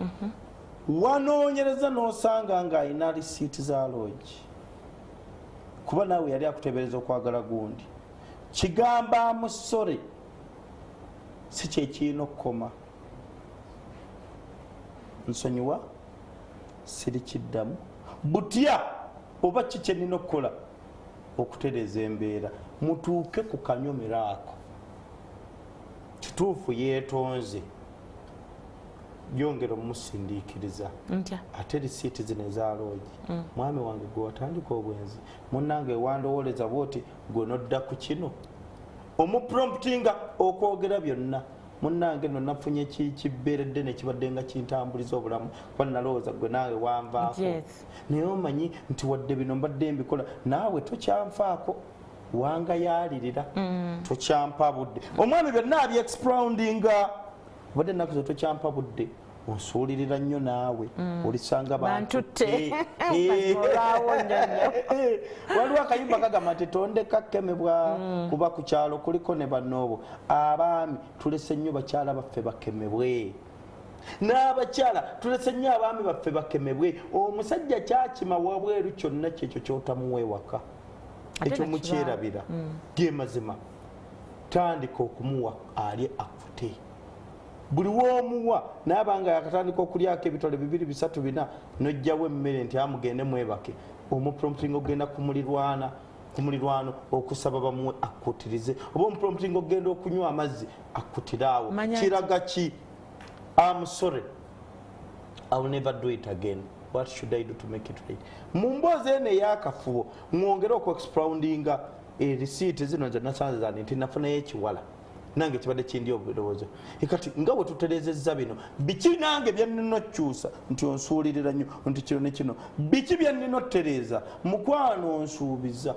wanoonyereza n'osanga nga alina risiiti za loogi kuba naawe yali akuteebereza okwagala gundi kigamba amusore si kyekirina okukoma nsonyiwa siri kiddamu butya oba kikye nina okukola okutereeza embeera mutuuke ku kanyomero ako kituufu yeetonze yongera omusindiikiriza ate risiiti zino eza loogi mwami wange gwe watandika obwenzi munnange wandowooleza bwoti gwe nodda ku kino omupromptinga okwogera byonna munnange nno nafunye kibeeredde ne kibadde nga kintambuliza obulamu kuba nalowooza gwe naawe wanvaako naye omanyi nti wadde bino mbadde mbikola naawe tokyanfaako wanga yalirira tokyampa budde omwami byonna abyexpoundinga obadde ennaku ze tokyampa budde onsuulirira nnyo naawe olisanga bantutte waliwo akayimba kagamba nti tondeka kemebwa kuba ku kyalo kuliko ne bannoobo abaami tulese nnyo bakyala baffe bakemebwe n'abakyala tulese nnyo abaami baffe bakemebwe omusajja kyakima wabweru kyonna kyekyo kyotamuwa ewaka ekyo mukyerabira ge mazima tandika okumuwa alye akute buli w'omuwa naabanga yakatandika okulyako ebitole 2 3 4 nojjawo emmere nti amugende mwebake omuprompting ogenda kumulirwano okusaba bamuwe akkutirize oba omuprompting ogenda okunywa amazzi akkutiraawo kiraga ki I'm sorry I will never do it again. What should I do to make it right? Mumboze ene yakafubo mwongera okuexpoundinga receipt zino za nasanze za nti nafuna yekiwala nange kibadde kindi obulowoozo ekati nga bwe tutereezezza bino biki nange byannino kyusa nti onsuulirira nnyo nti kino ne kino biki byannino ttereeza mukwano onsuubiza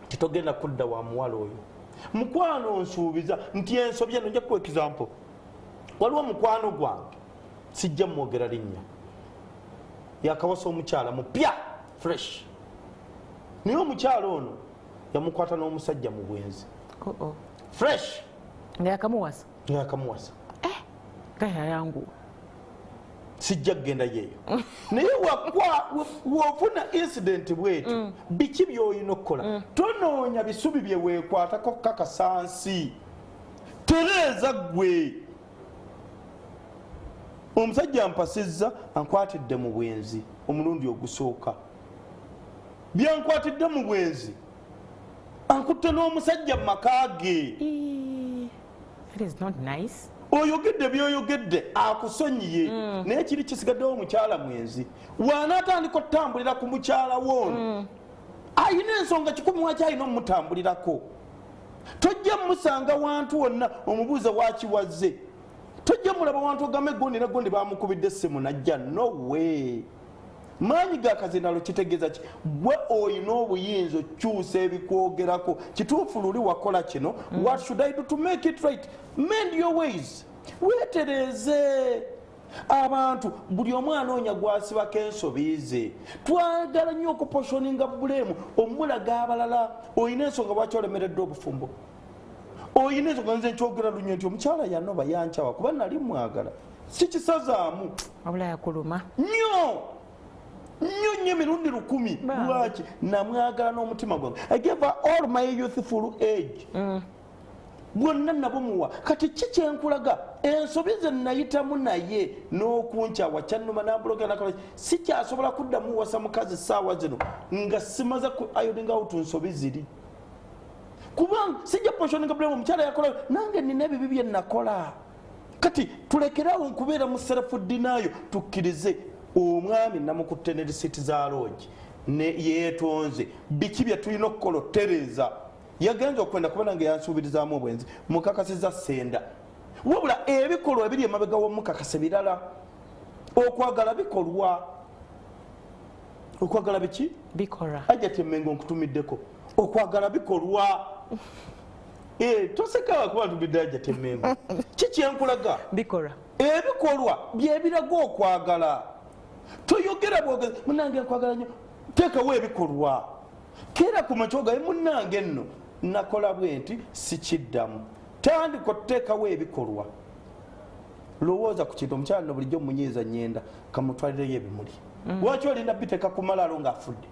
titogenda kudda wa muwala oyo mukwano onsuubiza nti ensobya no nja kuwa example waliwo mukwano gwange sijja mwogera linnya yakawasa omukyala mupya fresh naye omukyala ono yamukwata n'omusajja mu bwenzi fresh ngayakamuwasa gaya yangu sijja kugenda yeeyo naye wofuna incident bwetu biki by'olina okukola tonoonya bisubi bye weekwatako kakasansi tereeza gwe omusajja ampasizza ankwatidde mu bwenzi omulundi ogusooka byankwatidde mu bwenzi ankutte n'omusajja mu maka ge oyogedde byoyogedde akusonyiye naye kiri kisigaddewo omukyala mwenzi wanaatandika okutambulira ku mukyala woono ayina ensonga 100 waki ayina omutambulirako tojja musanga wantu wonna omubuuza wakiwaze tojja mulaba wantu ogambe gondi ne gondi bamukubidde essimu najja no way maanyi ga kazinalo kitegeeza ki gwe oyina obuyinza okyusa ebikwogerako kituufu luli wakola kino what should I do to make it right mend your ways weetereeze abantu buli omu anoonya gwasibako ensobi ze twagala nnyo okuposhoninga bulemu omulaga abalala oyina ensonga lwaki olemeredde obufumbo oyina ensonga nze nkyogera lunyo nti omukyala yanoba yankyawa kuba nali mwagala sikisazaamu wabula yakuluma nnyo emirundi 10 lwaki namwagala n'omutima gwange I gave her all my youthful age bwonna nabumuwa kati kikyenkulaga ensobi ze nayitamu naye n'okunkyawa kyannuma n'ambuloga nakola sikyasobola kuddamu wasa mukazi ssaawa zino nga simaze ku ironing out nsobi ziri kubanga sijja poshoninga bulemu omukyala yakola nange nina ebibi bye nakola kati tulekerawo nkubeera mu self denial tukkirize omwami namukutte ne risiti za loogi ne yeetonze biki bye tulina okukola otereeza yagenza okwenda kuba nange yansuubirizaamu obwenzi mukakasiza senda wabula ebikolwa ebiri emabega w'omukakase birala okwagala bikolwa okwagala biki bikola ajja temmengo nkutumiddeko okwagala bikolwa tosekawa kuba ntubidde ajja temmengo kikyenkulaga bikola ebikolwa byebiraga okwagala toyogera bwogezi munange nkwagala nnyo teekawo ebikolwa keera ku makyogaye munange nno nakola bwe nti sikiddamu tandika oteekawo ebikolwa lowooza ku kintu omukyala no bulijjo munyiiza nnyenda kamutwalireyo ebimuli lwaki olina biteeka ku malaalo ng'afudde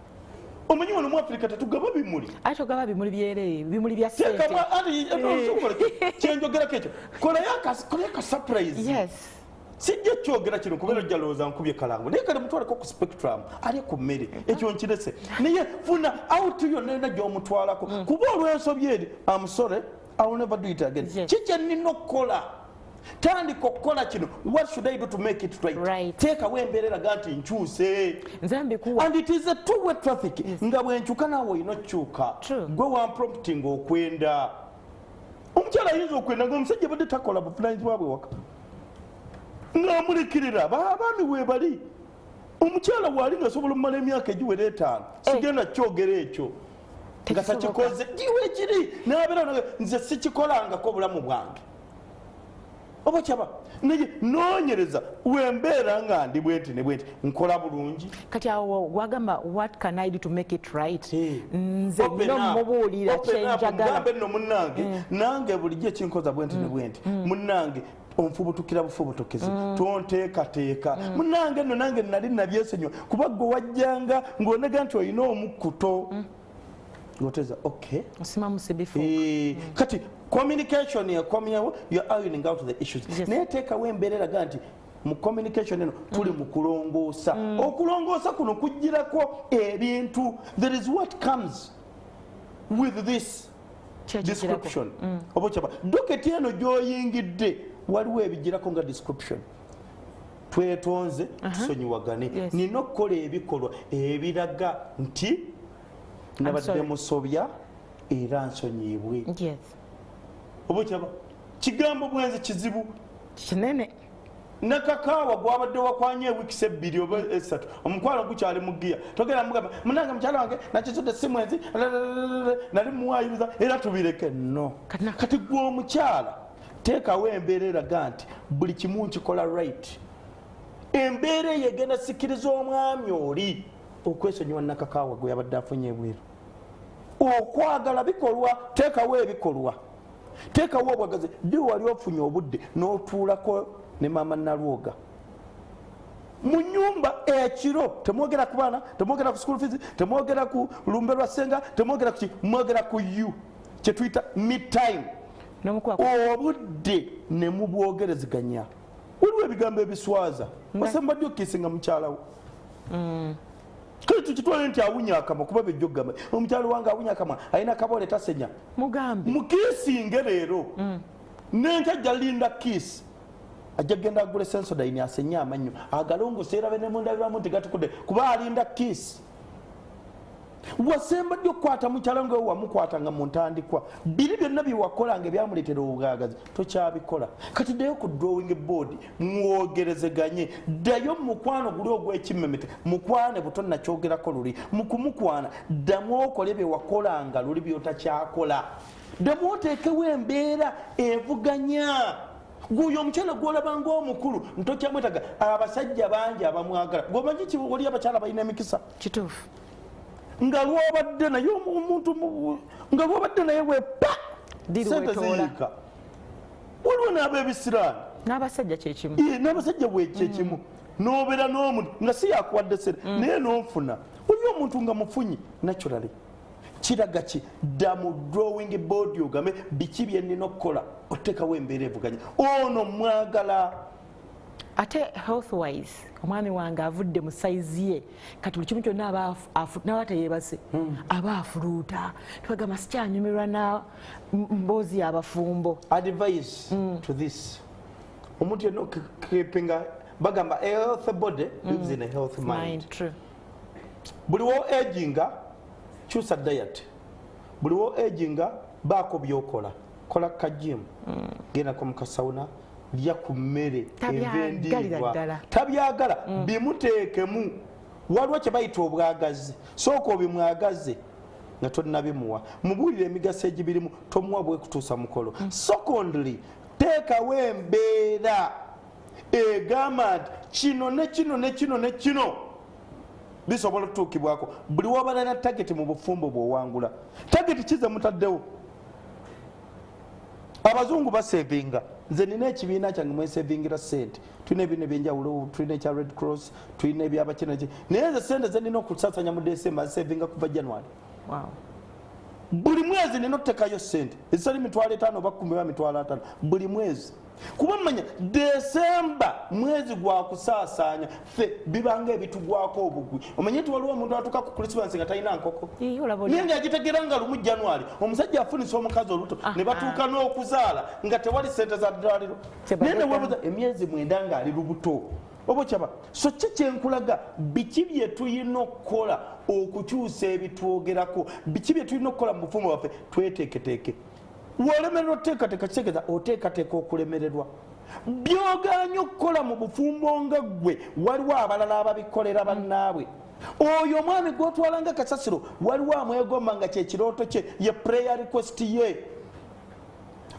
omanyi wano mu Afrika tetugaba bimuli ate ogaba bimuli byereere bimuli bya ssente kyenjogerako ekyo kolayo aka surprise sijja kyogera kino kubeera ojja lowooza nkubye kalango naye kale mutwaleko ku spectrum ali ku mmere ekyo nkirese naye funa out yonna yonna gy'omutwalako kuba olw'ensobi eri I'm sorry I will never do it again kikye nnina okukola tandika okukola kino what should I do to make it right teekawo embeera eraga nti nkyuse and it is a two-way traffic nga bwenkyuka naawe olina okukyuka gwe wamprompting okwenda omukyala ayinza okwenda ng'omusajja badde takola buvunanyizibwa bwe waka ng'amulikirira abaami weebali. Omukyala waali ng'asobola omumala emyaka egiwera 5 sigenda kyogera ekyo nga takikoze giwe kiri n'abeera nze sikikolangako obulamu bwange. Oba kyaba naye noonyereza wembeera nga ndi bwenti ne bwenti nkola bulungi. Kati awo wagamba what can I do to make it right? Nze nomubuulira kyenjagala. Nno munnange nange bulijjo ekinkoza bwenti ne bwenti munnange onfubutukira bufubutokezi tonteekateeka munnange nno nange nali nabyesenywa kuba gwe wajjanga ng'onega nti olina omukkuto ng'oteza okay osima musibifu kati communication yakomyawo you're ironing out the issues naye teekawo embeera eraga nti mu communication eno tuli mu kulongoosa okulongoosa kuno kujjirako ebintu there is what comes with this description oba kyaba doketi eno gy'oyingidde waliwo ebijjirako nga description twetonze tusonyiwagane nina okukola ebikolwa ebiraga nti nabadde musobya era nsonyiibwe oba kyaba kigambo bwenzi kizibu kinene nakakaawa gwabadde wakwanya wiikisi 2 oba 3 omukwano gukyali mu giya togera mugamba munange mukyala wange nakizudde si mwezi nali muwayiriza era tubireke no kati gwe omukyala teekawo embeera eraga nti buli kimu nkikola right embeera eyo egenda sikiriza omwami oli okwesonyiwa nakakaawa gwe yabadde afunye ebweru okwagala bikolwa teekawo ebikolwa teekawo obwagazi ddi wali ofunye obudde n'otuulako ne maama Nalwoga mu nnyumba ekiro temwogera ku baana temwogera ku school fees temwogera ku lumbe lwa ssenga temwogera ku mwogera ku you kye tuyita mid time obudde ne mubwogereziganya waliwo ebigambo ebiswaza osembadde okkiisinga mukyalawo kale tukitwale nti awunya akamwa kuba bejjogamba omukyalo wange awunya akamwa alina kaboole tasenya mugambe mukiisinge leero nenkajja linda kiisi ajja genda agula sensodyne asenye amannyo agalongose era benemundabiramu nti gatukudde kuba alinda kiisi wasembadde okukwata mukyala nga wamukwatanga mu ntandikwa biri byonna byewakolanga ebyamuleetera obwagazi tokyabikola kati ddayo ku drawing board mwogerezeganye ddayo mukwano guli ogw'ekimmemete mukwane buto nakyogerako luli mukumukwana ddamu okole byewakolanga luli byotakyakola ddamu oteekewo embeera evuganya guyo omukyala gwolabanga omukulu ntokyamwetaga abasajja bangi abamwagala gomanyi kiwoli abakyala balina emikisa kituufu nga lwobadde naye omuntu nga lwobadde naye wepa sente ziyiika waliwo n'abebisiraani n'abasajja kyekimu n'abasajja bwekyekimu nobeera n'omuntu nga si yakuwadde sente naye n'onfuna waliwo omuntu nga mufunyi naturally kiraga ki dda mu drawing board ogambe biki bye nnina okukola oteekawo embeera evuganya ono mwagala ate health wise omwami wange avudde mu saizi ye kati buli kimu kyonna naba teyeebase aba afuluuta tubagamba sikyanyumirwa na mboozi y'abafumbo advice to this omuntu yenna okepinga bagamba a health body lives in a health mind buli wo aginga kyusa diet buli wo aginga baako byokola kola kajimu gendako mukasawuna lya ku mmere envendiirwa tabyagala bimuteekemu waliwo kye bayita obwagazi sooka obimwagaze nga tonnabimuwa mubuulire emigaso egibirimu tomuwa bwekutuusa mukolo secondly teekawo embeera egamba nti kino ne kino ne kino ne kino bisobola okutuukibwako buli wabala na tageti mu bufumbo bw'owangula tageti kize mutaddewo abazungu basevinga nze nina ekibiina kyange mwesevingira sente tulina ebibiina ebyenjawulo tulina ekya red cross tulina ebyabakinaki naye nze sente ze nina okusasanya mu desemba zisevinga kuva january buli mwezi nina okuteekayo sente ezitali 5,000 oba 10 oba 5,000 buli mwezi kuba mmanya desemba mwezi gwa kusaasaanya ffe bibanga ebitugwako obugwi omanye nti waliwo omuntu atuuka ku krismas nga talina nkoko naye ng'agitegeera nga lumu january omusajja afunisa omukazi oluto ne batuuka n'okuzaala nga tewali sente za ddwaliro naye newebuza emyezi 9 ng'ali lubuto oba kyaba so ki kyenkulaga biki bye tulina okukola okukyusa ebitwogerako biki bye tulina okukola mu bufumbo bwaffe tweteeketeeke wolemererwa oteekateeka kitegeeza oteekateeka okulemererwa byoganya okukola mu bufumbo nga ggwe waliwo abalala ababikolera bannaabwe oyo omwami gwotwala nga kasasiro waliwo amwegomba nga kyekirooto kye ye prayer request ye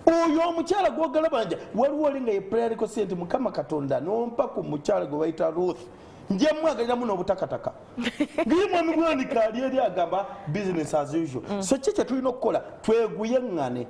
oyo omukyala gwogalabanja waliwo oli nga ye prayer request nti mukama katonda nompa ku mukyala gwe bayita Ruth nje mwagaliramu n'obutakataka ng'imwami bwanika ali eri agamba business as usual so kiki tulina okukola tweguyeŋŋane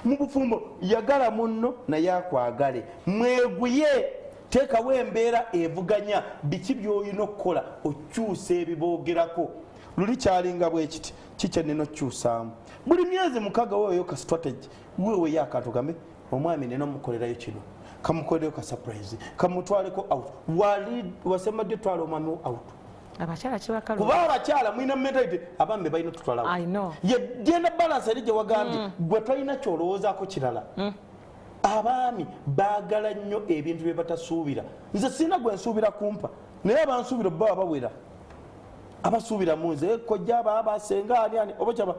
mu bufumbo yagala munno naye akwagale mweguye teekawo embeera evuganya biki by'olina okukola okyusa ebiboogerako luli kyalinga bwe kiti kikyenina okukyusaamu buli myezi mukaaga weeyo ka strategy weeweyo akantu gambe omwami nina omukolerayo kino kamukolereyo ka surprise kamutwaleko out wasembadde twala omwami out abakyala kibakalu kuba abakyala mwina mentality abambe balina tutwala yegenda balance eri gye wagambye gwe tolina kyolowoozaako kirala abaami baagala nnyo ebintu bye batasuubira nze sirina gwe nsuubira kumpa naye abansuubira baba bawera abasuubira mu nze kojja aba basenga ani oba kyaba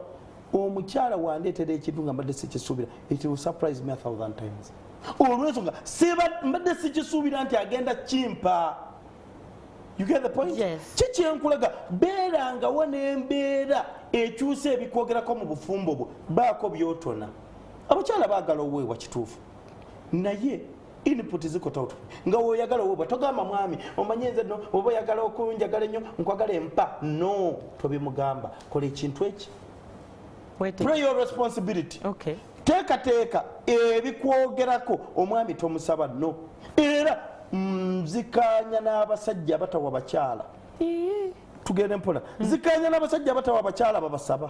omukyala wandeetera ekintu nga mbadde sikisuubira it will surprise me 1,000 times olwensonga mbadde sikisuubira nti agenda kimpa. You get the point? Yes. Chichi yankulaga beerangawo n'embeera ekyusa ebikwogerako mu bufumbo bwo baako byotona abakyala baagala oweewa kituufu naye input zikota nga woyagala oweewa togamba mwami omanye nze no oba oyagala okunjagala ennyo nkwagala empa no tobimugamba kola ekintu eki pray your responsibility. Okay. Teekateeka ebikwogerako omwami tomusaba no era nzikanya n'abasajja batawa bakyala tugende mpola nzikanya n'abasajja batawa bakyala babasaba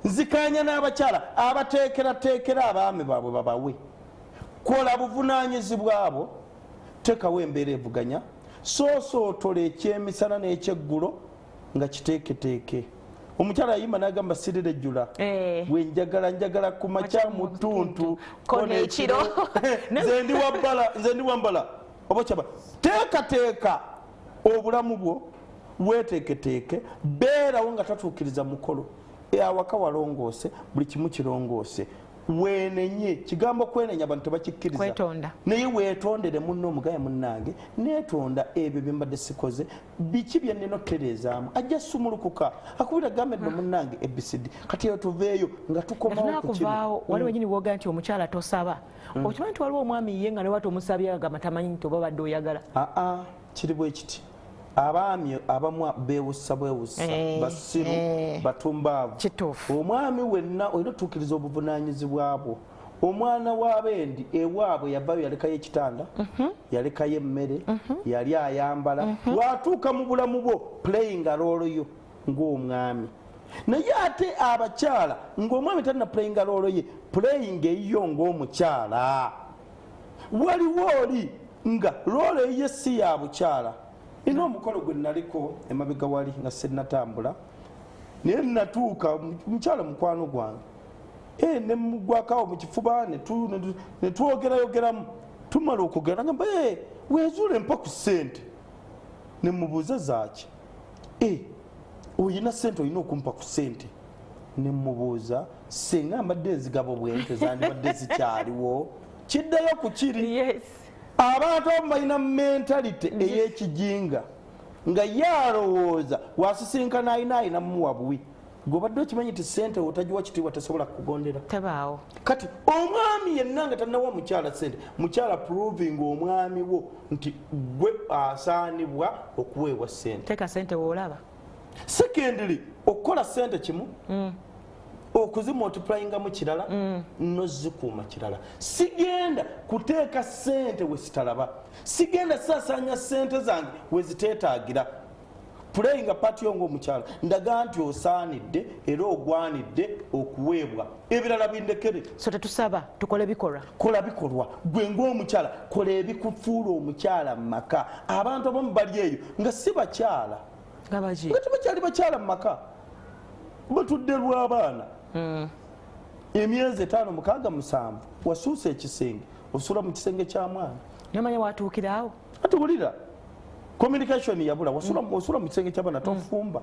nzikanya n'abakyala abateekerateekera abaami baabwe babawe kola buvunaanyizibwa abo teekawo embeera evuganya soosootola ekyemisana n'ekyeggulo nga kiteeketeeke omukyala yayimba n'agamba sirira ejjula wenjagala ku makya mu ttuntu konekiro nze ndi wambala oba kyaba teekateeka obulamu bwo weeteeketeeke beerawo nga tatuukiriza mukolo awaka walongoose buli kimu kirongoose wenenye kigambo kwenenya abantu tebakikkiriza naye weetondere munno omugaya munnange neetonda ebyo bye mbadde sikoze biki bye nnina okutereezaamu ajja sumulukuka akubira gambe nno munnange ABCD kati eyo tuveeyo nga tukomawo ku kino wali wenyini woga nti omukyala tosaba okimanyi nti waliwo omwami ye nga ne wati omusabye agamba tamanyi nti oba badde oyagala kiri bwe kiti abaami abamu beewussa basiru batumbaavu omwami wenna olina otuukiriza obuvunaanyizibwa bwo omwana w'abendi ewaabwe yavayo yalekayo ekitanda yalekayo emmere yali ayambala watuuka mu bulamu bwo playing role yo ng'omwami naye ate abakyala ng'omwami talina playing role ye playing eyiyo ng'omukyala waliwo oli nga role eyiye si ya bukyala ino omukolo gwe naliko emabega wali nga sinnatambula naye natuuka mukyala mukwano gwange ne mugwakawo mu kifuba ne twogerayogeramu tumala okwogera ngamba weezuule mpa ku ssente ne mubuuza zaaki oyina ssente olina okumpa ku ssente ne mubuuza senga mbadde enzigabo bwente zandibadde zikyaliwo kiddayo ku kiri abantu abamu balina mentality ey'ekijinga nga yalowooza wasisinkana ayina mumuwa buwi gobadde okimanyi ti ssente otagiwa kitiibwa tasobola kukugondera tebaawo kati omwami yenna nga tannawa mukyala ssente mukyala proving omwami wo nti gwe asaanibwa okuweebwa ssente teeka ssente woolaba secondly okukola ssente kimu okuzimultiplyingamu kirala nozikuuma kirala sigenda kuteeka ssente we sitalaba sigenda saasaanya ssente zange weziteetaagira playing part yo ng'omukyala ndaga nti osaanidde era ogwanidde okuweebwa ebirala bindekere so tetusaba tukole bikolwa kola bikolwa gwe ng'omukyala kola ebikufuula omukyala mu maka abantu abamu bali eyo nga si bakyala nga tebakyali bakyala mu maka batudde lw'abaana emyezi 5 6 7 wasuusa ekisenge osula mu kisenge kya mwana nomanya watuukiraawo atuwulira communication yabula wasula mu kisenge ky'abaana tofumba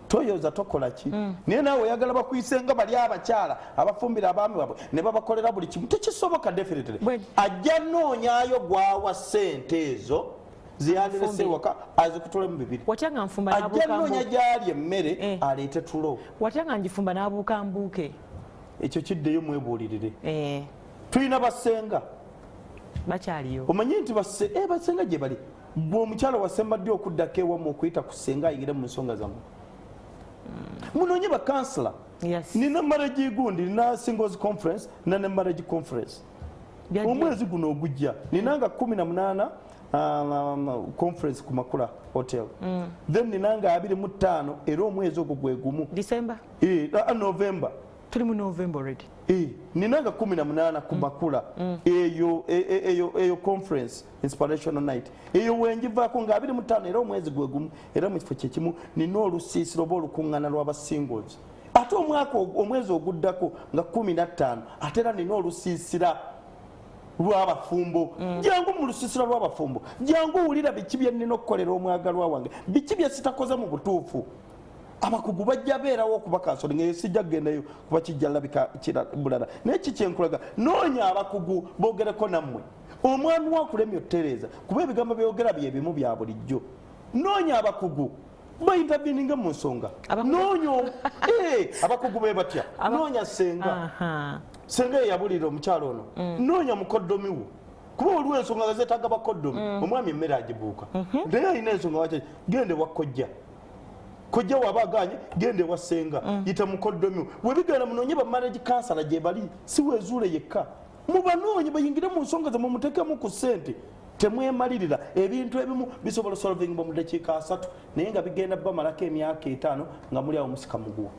toyoza tokola ki naye naawe oyagala bakwisenga bali abakyala abafumbira abaami baabwe ne babakolera buli kimu tekisoboka definitely ajja noonyaayo gwawa ssente ezo ziyandirese waka azikutolemu bibiri ajja noonya gyali emmere aleete tulo watyanga njifumba n'abuuka mbuuke ekyo kiddeyo mwebuulirire tulina basenga bakyaliyo omanyi nti basenga gye bali gwe omukyala wasembadde okuddako ewamu okuyita ku senga ayingire mu nsonga zammwe munoonye bakansula nina marriage gundi nina singles conference nina marriage conference omwezi guno ogujja ninanga 18 conference ku Makula Hotel then ninanga 25 era omwezi ogwo gwe gumu December November tuli mu November already ninanga 18 ku Makula eyo conference inspirational night eyo wenjivaako nga 25 era omwezi gwe gumu era mu kifo kyekimu nina olusiisiro oba olukuŋŋaana lw'abasingles ate omwaka omwezi oguddako nga 15 ate era nina olusiisira lw'abafumbo jangu mu lusiisira lw'abafumbo jangu wulira biki bye nnina okukolera omwagalwa wange biki bye sitakoze mu butuufu abakugu bajja beerawo okuba kansolinga eyo sijja kugendayo kuba kijja labika bulala naye kikyenkulaga noonya abakugu boogereko nammwe omwami wakulemya otereeza kuba ebigambo byogera bye bimu bya bulijjo noonya abakugu bayintabininga mu nsonga noonya abakugu be batya noonya senga eyabulira omukyalo ono noonya mukoddomi wo kuba oliwo ensonga nga zeetaaga bakoddomi omwami emmere agibuuka naye alina ensonga waki gende wakojja kojja wabaganye gende wasenga yita mukoddomi webigenda munoonye ba marriage counselor gye bali si wezuule yekka mubanoonye bayingire mu nsonga ze mumuteekemu ku ssente temwemalirira ebintu ebimu bisobola solving mu dakiika 3 naye nga bigenda bamalako emyaka 5 nga muli awo musika muguwa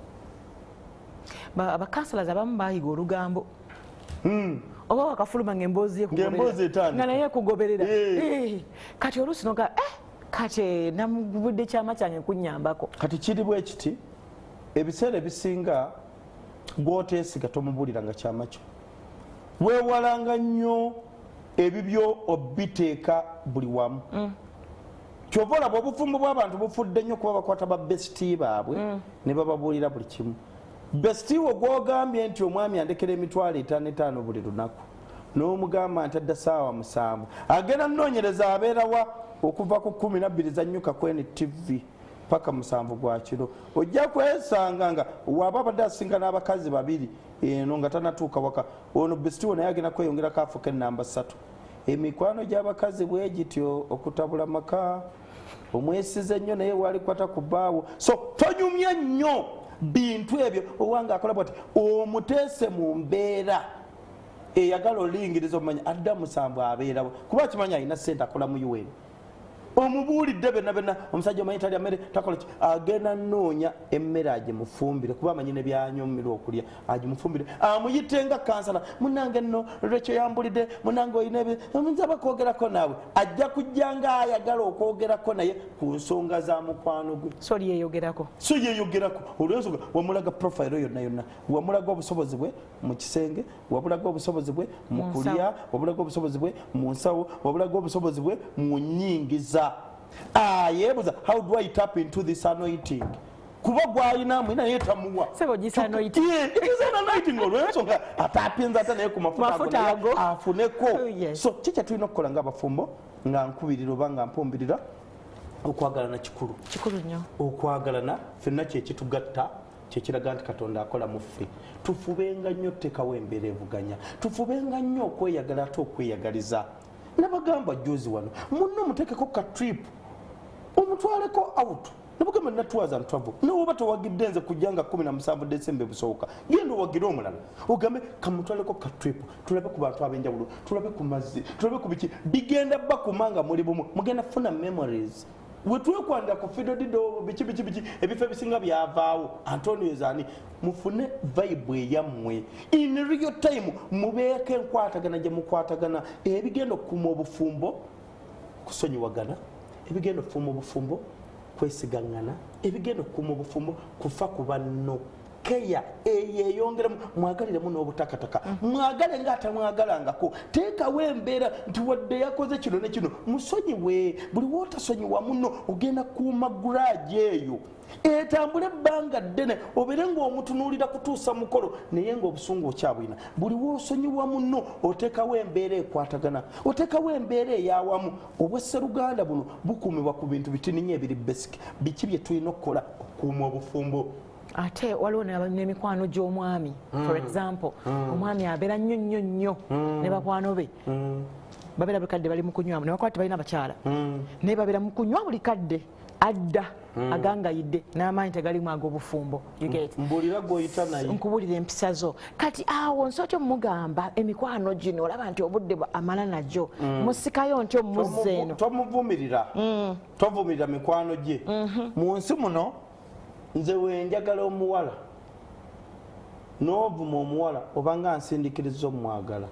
abakansalazi abamu bayiga olugambo oba wakafuluma ng'emboozi nga naye ekugoberera kati oluusi noga kati namubudde kyama kyange kunnyambako kati kiri bwe kiti ebiseera ebisinga gw'oteesiga tomubuulira nga kyama kyo weewalanga nnyo ebibyo obiteeka buli wamu kyova olaba obufumbo bw'abantu bufudde nnyo kuba bakwata ba besiti baabwe ne bababuulira buli kimu besiti wo gw'ogambye nti omwami andekera emitwalo 55 buli lunaku n'omugamba nti adda ssaawa 7 agenda nnoonyereza abeerawa okuva ku 12 zannyuka kweni TV paka 7 gwa kiro ojja kwesanga nga waba badde asinga n'abakazi 2 eno nga tanatuuka waka ono besitiwo naye agenda kweyongerako afuuka enamba 3 emikwano gy'abakazi bwe gityo okutabula maka omwesize nnyo naye walikwata ku bbaawo so tonyumya nnyo bintu ebyo owange akola bwati omuteese mu mbeera eyagala olingiriza omumanya adda 7 abeerawo kuba kimanya alina ssente akola mu UN omubuulidde benna omusajja omanyi talya mmere takola ki agenda nnoonya emmere agimufumbire kuba amanyi ne byanyumira okulya agimufumbire amuyitenga kansala munange nno lwekyo yambulidde munange olina nzaba kwogerako naawe ajja kujja nga ayagala okwogerako naye ku nsonga za mukwano gwe so yeyogerako olwensonga wamulaga profile yonna wamulaga obusobozi bwe mu kisenge wabulaga obusobozi bwe mu kulya wabulaga obusobozi bwe mu nsawo wabulaga obusobozi bwe mu nnyingiza yebuza how do I tap into this anointing kuba gwalinamu ina yetamuwa sebo gisa anointing olwensonga atapinza ate naye ku mafuta ago afuneko so kikya tulina okukola nga abafumbo nga nkubirira oba nga mpumbirira okwagalana kikulu nnyo okwagalana fenna kyekitugatta kyekiraga nti Katonda akola mu ffe tufubenga nnyo tekawo embeera evuganya tufubenga nnyo okweyagala ate okweyagaliza nabagamba juzi wano munno mutekeko ka trip omutwaleko out nabagamba natuwaza ntwavu noba towagidde nze kujjanga 17 December busooka genda owagire omulala ogambe kamutwaleko ka trip tulabe ku bantu ab'enjawulo tulabe ku mazzi tulabe ku biki bigenda bakumanga muli bumu mugenda funa memories wetwekwandira ku fidodido biki ebifo ebisinga byavaawo Antonio Zani mufune vibe eyammwe in real time mubeeko enkwatagana gye mukwatagana ebigenda okukuma obufumbo kusonyiwagana ebigenda okukuma obufumbo kwesigaŋŋana ebigenda okukuma obufumbo kufa ku banno keya eyeyongera mwagaliremu n'obutakataka mwagale ng'atamwagalangako teekawo embeera nti wadde yakoze kino ne kino musonyiwe buli wootasonyiwa muno ogenda kuuma guraaji eyo etambule ebbanga ddene obeere ng'omutunuulira kutuusa mukolo naye ng'obusungu okyabwina buli woosonyiwa muno oteekawo embeera ekwatagana oteekawo embeera ey'awamu obwesseruganda buno bukuumibwa ku bintu bitininya ebiri basic biki bye tulina okukola okuuma obufumbo ate waliwo n'emikwano gy'omwami for example omwami abeera nnyo ne bakwano be babeera buli kadde bali mu kunywamu ne bakwate balina abakyala naye babeera mu kunywa buli kadde adda agangayidde n'amaanyi tegalimu ag'obufumbo mbulira gw'oyita naye nkubulira empisa zo kati awo nsookya omugamba emikwano gino olaba nti obudde amala nagyo musikayo nti omuzza eno tovumirira mikwano gye mu nsi muno nze wenjagala omuwala n'ovuma omuwala obanga nsindikiriza omwagala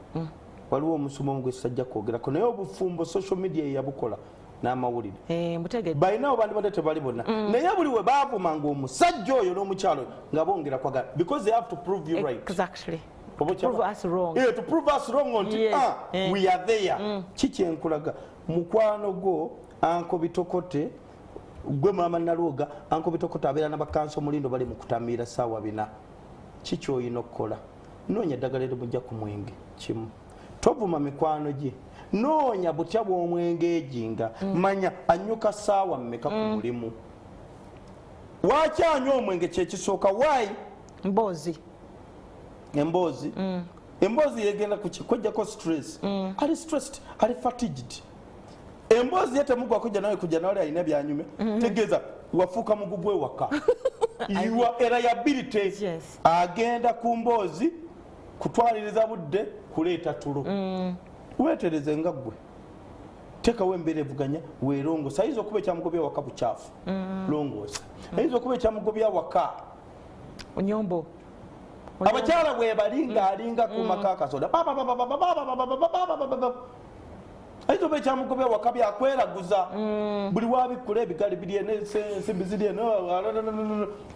waliwo omusomo omugwe sajja kwogerako naye obufumbo social media eyabukola n'amawulire balinawo bandibadde tebali bonna naye buli we baavumanga omusajja oyo n'omukyalo nga bongera kwagala because they have to prove you right to prove us wrong nti we are there kikyenkulaga mukwano gwo anko bitokote gwe mama nalwoga anko bitokote abeera n'abakanso omulindo bali mu kutamiira ssaawa 4 kikyoyina okukola noonya eddagala erimujja ku mwenge kimu tovuma mikwano gye noonya butya bw'omwenge ejinga manya anyuka ssaawa mmeka ku mulimu lwaki anywa omwenge kyekisooka wayi emboozi yegenda ku kikwejjako stress ali stressed ali fatigued emboozi ye temugwa kujja nawe kujja nawali alina byanyume tegeeza wafuuka mugugwe waka your reliability agenda ku mboozi kutwaliriza budde kuleeta tulo weetereze nga ggwe teekawo embeera evuganya weerongosa ayinza okuba ekyamugobya waka bukyafu longoosa ayinza okuba ekyamugobya waka onyombo abakyala bwe bali ng'alinga ku maka akasoda ayinza oba ekyamugobya waka byakweraguza buli wabikkula ebigali biri ensimbi ziri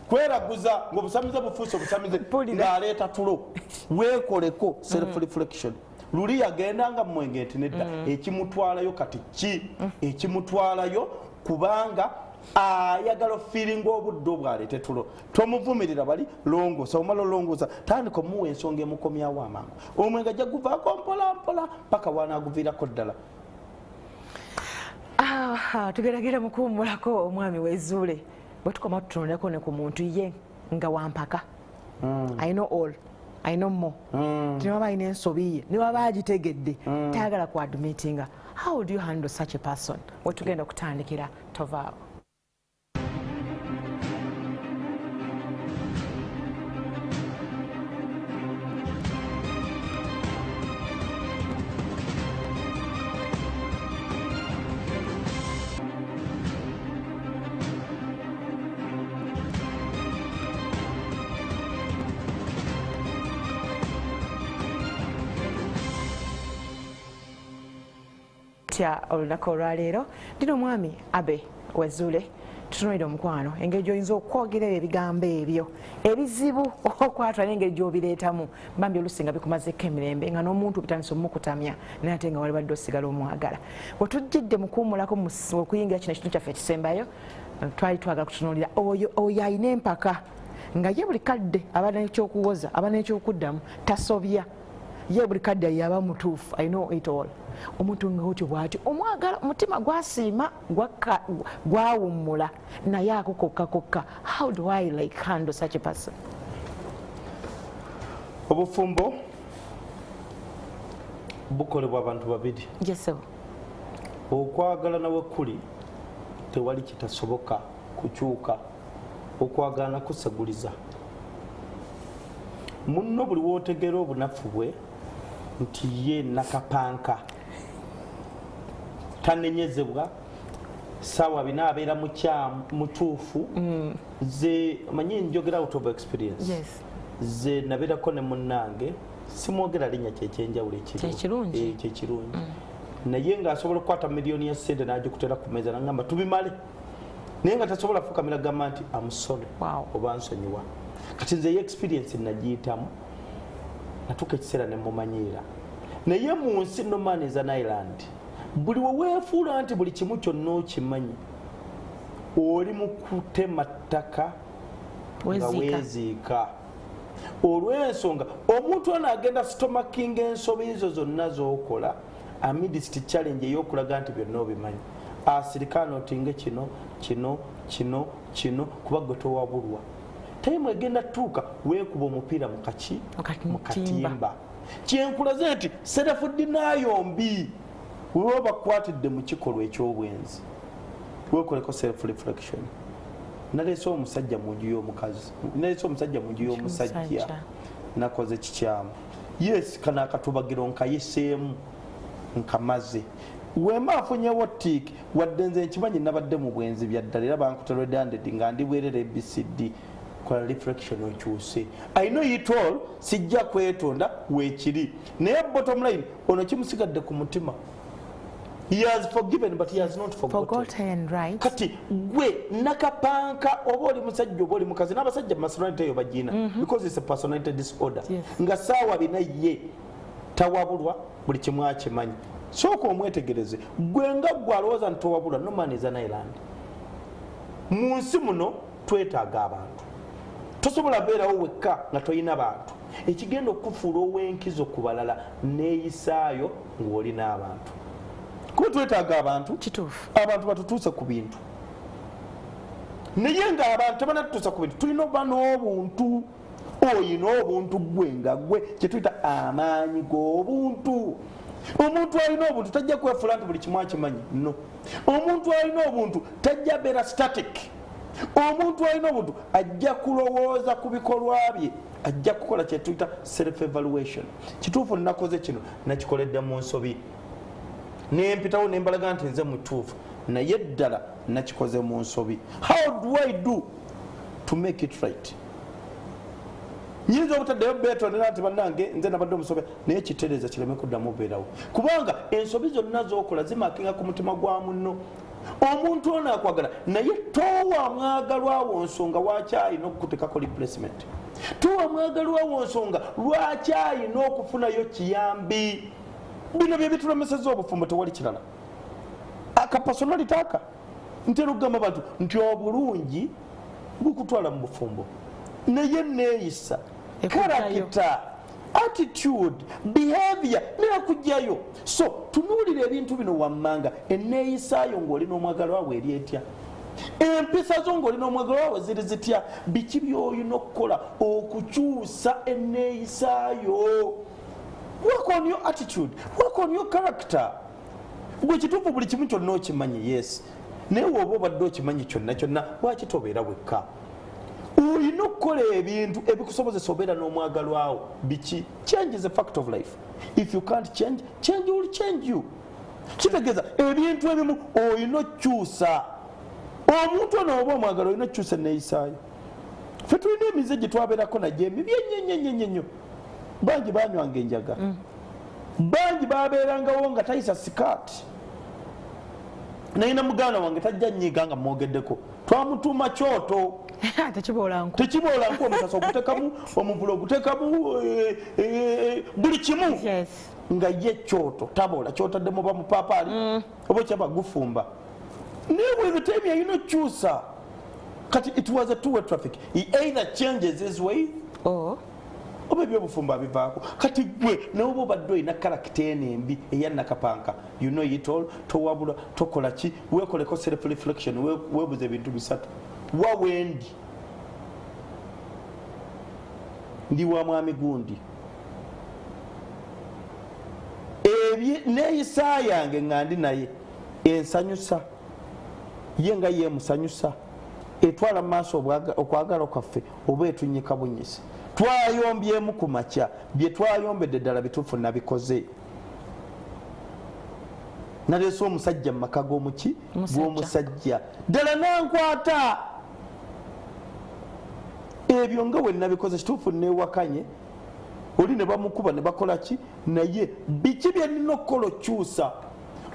kweraguza ng'obusamize bufuuse obusamize ng'aleeta tulo weekoleko self reflection luli yagendanga mu mwenge nti nedda ekimutwalayo kati ki ekimutwalayo kubanga ayagala feeling obudde obwaleete tulo tomuvumirira bali longosa omala olongosa tandika omuwa ensonga emukomyawo amangu omwenge ajja guvaako mpolampola paka waanaaguviirako ddala tugeragera mukuwummulako omwami wezuule bwe tukoma tutunuleko ne ku muntu ye nga wampaka I know all I know more tinaba alina ensobi ye ne waba agitegedde tayagala ku admittinga how would you handle such a person we tugenda okutandikira tovaawo olunaku olwaleero ndina omwami Abbey Wezuule tutunuulira omukwano engeri gy'oyinza okwogera ebigambo ebyo ebizibu okwatula n'engeri gy'obireetamu bambi olusinga bikumazeko emirembe nga n'omuntu bitandisa omukutamya naye ate nga wali badde osigala omwagala bwe tujjidde mukuwummulako okuyingira kino ekintu kyaffe ekisembayo twali twagala kutunuulira oyo alina empaka nga ye buli kadde aba n'ekyokuwoza aba n'ekyokuddamu tasobya ye buli kadde yaba mutuufu I know it all omuntu nga otyo bw'ati omwagala omutima gwasiima gwawummula naye akokokka how do I like handle such a person obufumbo bukolebwa abantu babiri okwagala nawe kuli tewali kitasoboka kukyuka okwagala kuseguliza munno buli wootegera obunafu bwe nti ye nakapanka tanenyezebwa sawa bina abeera mutuufu ze manyi njogera out of experience ze nabeerako ne munnange simwogera linnya kyekyenjawulo kyekirungi naye ng'asobola okukwata miliyoni ya sente n'agikuteera ku meeza nagamba tubimale naye nga tasobola fukamira gamba nti amusole oba nsonyiwa kati nze experience nagiyitamu natuka ekiseera ne mumanyira naye mu nsi no man is an island buli weweefuula nti buli kimu kyonna okimanyi oli mu kutema ttaka nga weeziika olw'ensonga omuntu ono agenda stomakinga ensobi ezo zonna z'okola amidst challenge ey'okulaga nti byonna obimanyi asirikaana otinge kino kuba gwe towabulwa time egenda tuuka weekuba omupiira mu katimba kyenkulaze nti self-denial wewe bakwatidde mu kikolwa eky'obwenzi weekoleko self reflection naleese omusajja mu nju y'omukazi naleese omusajja mu nju y'omusajja nakoze kikyamu yes kana akatubagiro nkayiseemu nkamaze wema afunyewo tiiki wadde nze nkimanyi nabadde mu bwenzi byaddala era bankuteredanded nga ndi bwerera ABCD kola reflection okyuse I know it all sijja kwetonda weekiri naye bottom line ono kimusigadde ku mutima. He has forgiven but he has not forgotten. Right. Kati gwe nakapanka oba oli musajja oba oli mukazi n'abasajja personality eyo bagina because it's a personality disorder. Yes. Nga saawa bina ye tawabulwa buli kimu akimanyi. Sooka omwetegereze gwe nga gwe alowooza nti towabulwa no man is an island. Mu nsi muno twetaaga abantu. Tosobola beerawo wekka nga toyina bantu. Ekigenda okufuula ow'enkizo ku balala neeyisaayo ng'olina abantu. Kuba twetaaga abantu kituufu abantu batutuuse ku bintu naye nga abantu tebanatutuusa ku bintu tulina oba n'obuntu oyina obuntu gwe nga gwe kyetuyita amaanyi g'obuntu. Omuntu alina obuntu tajja kwefuula nti buli kimu akimanyi no. Omuntu alina obuntu tajja beera static. Omuntu alina obuntu ajja kulowooza ku bikolwa bye ajja kukola kyetuyita self evaluation. Kituufu nakoze kino nakikoledde mu nsobi nempitawo nembalaga nti nze mutuufu naye ddala nakikoze mu nsobi. How do I do to make it right? Nyinza obutaddeyo beetondera nti bannange nze nabadde omusobe naye kitereeza kireme kuddamu beerawo kubanga ensobi zonna z'okola zimakinga ku mutima gwa munno. Omuntu ono akwagala naye towa mwagalwawo nsonga wakyalina okukutekako replacement. Towa mwagalwawo nsonga lwakyalina okufunayo kiyambi. Bino bye bitulemeseza obufumbo tewali kirala. Akapersonality aka ntera okugamba abantu nti obulungi bukutwala mu bufumbo naye neeyisa character attitude behavior nekujjayo. So tunuulira ebintu bino wammanga enneeyisaayo ng'olina omwagalwa we eri etya empisa zo ng'olina omwagalwa we ziri zitya biki by'olina okukola okukyusa enneeyisaayo. Work on your attitude, work on your character. Gwe kituufu buli kimu kyonna okimanyi yes naye woba obadde okimanyi kyonna kyonna lwaki tobeera wekka. Olina okukola ebintu ebikusobozesa obeera n'omwagalwawo biki. Change is a fact of life. If you can't change, change will change you. Kitegeeza ebintu ebimu olina okukyusa. Omuntu ono oba omwagala olina okukyusa enneeyisaayo. Ffe tulina emize gye twabeerako nagyo emibi ennyo. Bangi banywanga enjaga bangi babeerangawo nga tayisa sikaati nayina muganda wange tajja nnyiga nga mwogeddeko twamutuuma kyoto tekiboolanku omusasa ogutekamu omuvulo ogutekamu buli kimu nga ye kyoto taboola kyotaddemu ba mupaapaali oba kyaba gufumba naye bwe time yalina okukyusa kati it was a two-way traffic. He either changes his way oba ebyobufumbo abivaako. Kati gwe nawe obadde olina karakita enembi eyannakapanka you know it all towabula tokola ki weekoleko self reflection weebuza ebintu bisatu. Wa wendi ndi wa mwami gundi neeyisa yange nga ndi naye ensanyusa ye nga yeemusanyusa etwala mu maaso okwagala kwaffe oba etunyika bunyisi. Twayombyemu ku makya bye twayombedde ddala bituufu nabikoze. Naleese omusajja mu maka g'omusajja ddala nankwata ebyo nga we nabikoze kituufu neewakanye oli ne bamukuba ne bakola ki naye biki bye nnina okukola okyusa.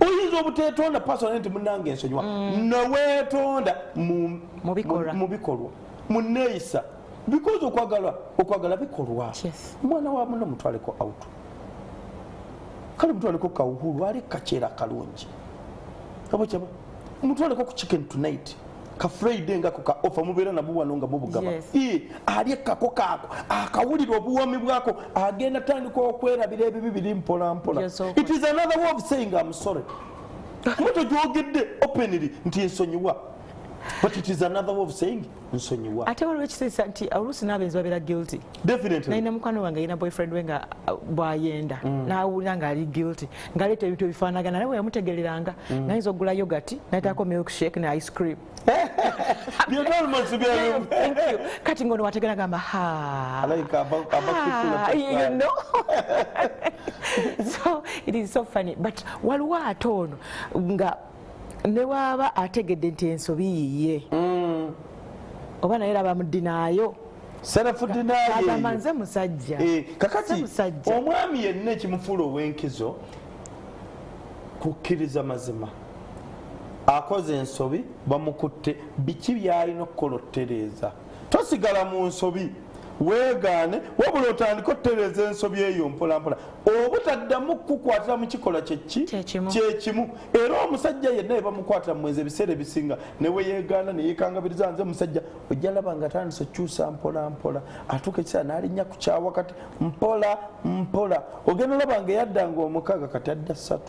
Oyinza obuteetonda pasonali nti munnange ensonyiwa noweetonda mu bikolwa mu nneeyisa because okwagala bikolwa mwana wa muno mutwaleko out kale mutwaleko kawuhulu ali kakyera kalungi abo kyaba mutwaleko ku chicken tonight ka Friday ngako ka offer mubeera nabo wano nga bubugaba ali kako kako akawulira obuwomi bwako agenda tandika okwerabira ebibi biri mpola mpola. It is another way of saying I'm sorry. Kuba jogedde openly nti ensonyiwa. But it is another way of saying nsonyiwa. Ate waliwo ekitegeeza nti oluusi n'abenzi babeera guilty. Definitely. Nalina mukwano wange alina boyfriend we nga bw'ayenda n'awulira ng'ali guilty ng'aleeta ebintu ebifaanagana naye bwe yamutegereranga ng'ayinza okugula yogati n'ayitaako milkshake ne ice cream. Kati ngono wategera gamba you know. So it is so funny but waliwo ate ono nga ne waaba ategedde nti ensobi yiye oba naye laba mudinaayo agamanze musajja kakati omwami yenna ekimufuula ow'enkizo kukkiriza mazima akoze ensobi bamukutte biki byalina okukola ottereeza tosigala mu nsobi weegaane wabula otandika ottereeza ensobi eyo mpolampola obutaddamu kukwatira mu kikola kyekimu era omusajja yenna bamukwatira mu mwezi ebiseera ebisinga newe yeegaana neyeekangabiriza nze musajja ojja laba nga atandisa okyusa mpolampola atuuka ekiseera n'alinnya ku kyawakati mpola ogenda olaba nga eyaddanga omukaaga kati adda 3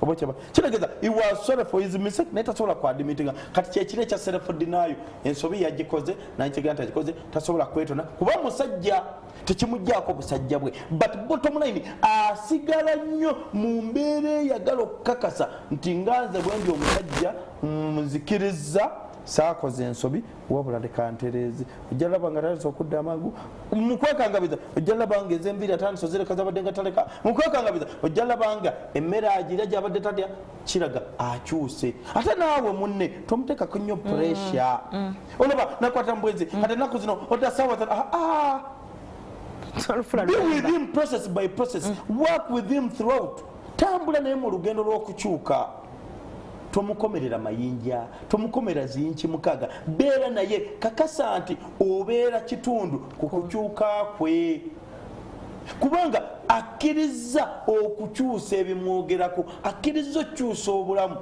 oba kyaba kitegeeza he was sorry for his mistake naye tasobola kuadmitinga kati kyekiro ekya self denial ensobi yagikoze naye kigenda tagikoze tasobola kwetona kuba musajja tekimuggyako busajja bwe but bottom line asigala nnyo mu mbeera eyagala okukakasa nti nganze bwendi omusajja nzikiriza saakoze ensobi wabula leka ntereezi ojja laba nga tandisa okudda amangu mukwekangabiza ojja laba nga ez'enviiri atandisa ozireka zabadde nga taleka mukwekangabiza ojja laba nga emmere agira gyabadde tatya kiraga akyuse ate naawe munne tomuteekako nnyo pressure olaba nakwata mbwezi ate ennaku zino odda saawa be with him process by process work with him throughout tambula naye mu lugendo lw'okukyuka tomukomerera mayinja tomukomera zinki mukaaga beera naye kakasa nti obeera kitundu ku kukyuka kwe kubanga akkiriza okukyusa ebimwogerako akkiriza okukyusa obulamu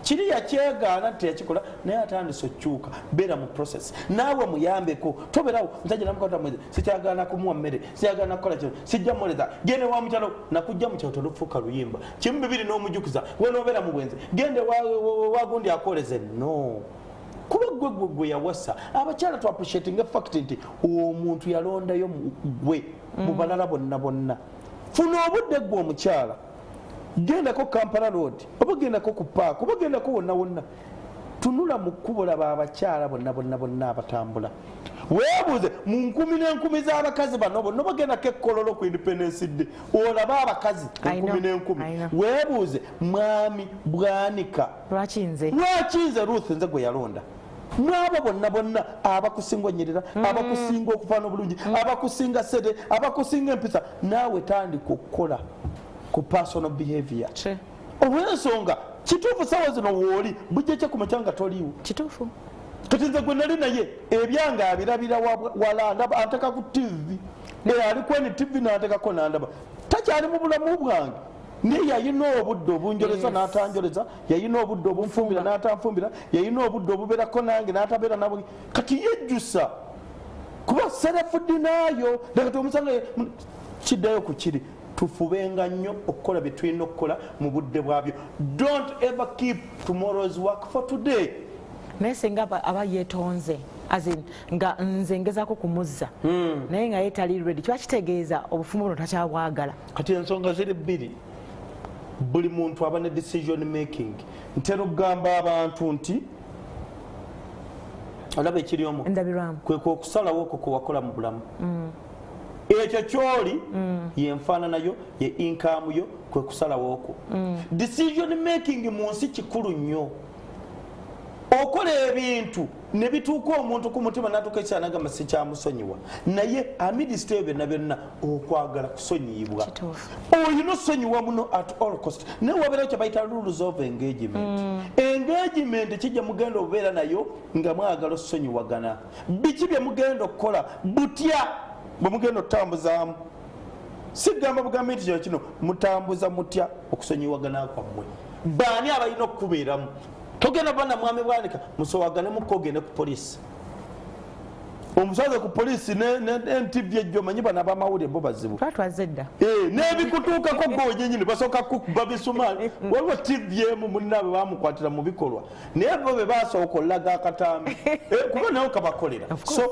kiri yakyegaana teyakikola naye atandisa okukyuka beera mu process naawe muyambeko tobeerawo musajja namukwata mwezi sikyagaana kumuwa mmere sikyagaana kukola kino sijja muleza gende wa mukyalo nakujja mukyalo tolufuuka luyimba kimu bibiri n'omujukiza wenoobeera mu bwenzi gende wagundi akoleze no kuba gwe yawasa abakyala tu appreciating fact nti omuntu yalondayo gwe mu balala bonna funa obudde gwe omukyala gendako Kampala Road oba gendako ku park oba gendako wonna tunula mu kkubo laba abakyala bonna abatambula weebuuze mu 10,000 z'abakazi bano bonna bagendako ekkololo ku Independence Day olaba abakazi 10,000 weebuuze mwami bwanika lwakinze Ruth nze gwe yalonda n'abo bonna abakusinga onyerera abakusinga okufaana obulungi abakusinga sede abakusinga empisa naawe tandika okukola ku personal behavior olw'ensonga kituufu sawa zino wooli bujja kye kumekya nga toliiwo kituufu kati nze gwe nali naye ebyange abirabira walanda anteka ku TV alikweni TV n'antekako n'andaba takyali mu bulamu bwange naye yayina obudde obunjoleza n'atanjoleza yayina obudde obunfumbira n'atanfumbira yayina obudde obubeerako nange n'atabeera nabwe kati yejjusa kuba self-denial lekati omusanga kiddayo ku kiri tufubenga nnyo okukola bye tulina okukola mu budde bwabyo. Don't ever keep tomorrow's work for today. Naye singa aba yeetonze nga nze ngezaako kumuzza naye nga yeetali ready kiba kitegeeza obufumu buno takyabwagala. Kati ensonga ziri bbiri, buli muntu aba ne decision making. Ntera okugamba abantu nti olaba ekiri omu kwe okusalawo okwo kwe wakola mu bulamu. Ekyo kyoli yenfaana nayo ye income yo kwe kusalawo okwo. Decision making mu nsi kikulu nnyo. Okola ebintu ne bituuka omuntu ku mutima n'atuuka ekiseera n'agamba sikyamusonyiwa naye amidisiteyo byonna byonna okwagala kusonyiyibwa olina osonyiwa muno at all cost naye wabeerawo kye bayita rules of engagement engagement kijja mugenda obeera nayo nga mwagala osonyiwagana biki bye mugenda okukola butya bwe mugenda okutambuzaamu sigamba bugambe nti kino kino mutambuza mutya okusonyiwagana kwammwe baani abalina okukubeeramu togenda bana mwami bwanika musowagane mukogende ku polisi omusaze ku polisi ne NTV ejjo manyi bana bamawulire bo bazibu twatwazedda n'ebikutuukako gonyini basooka kukuba bisumaali waliwo TV emu munnaabwe bamukwatira mu bikolwa naye bo be basooka olaga akatambi kuba nayo kabakolera so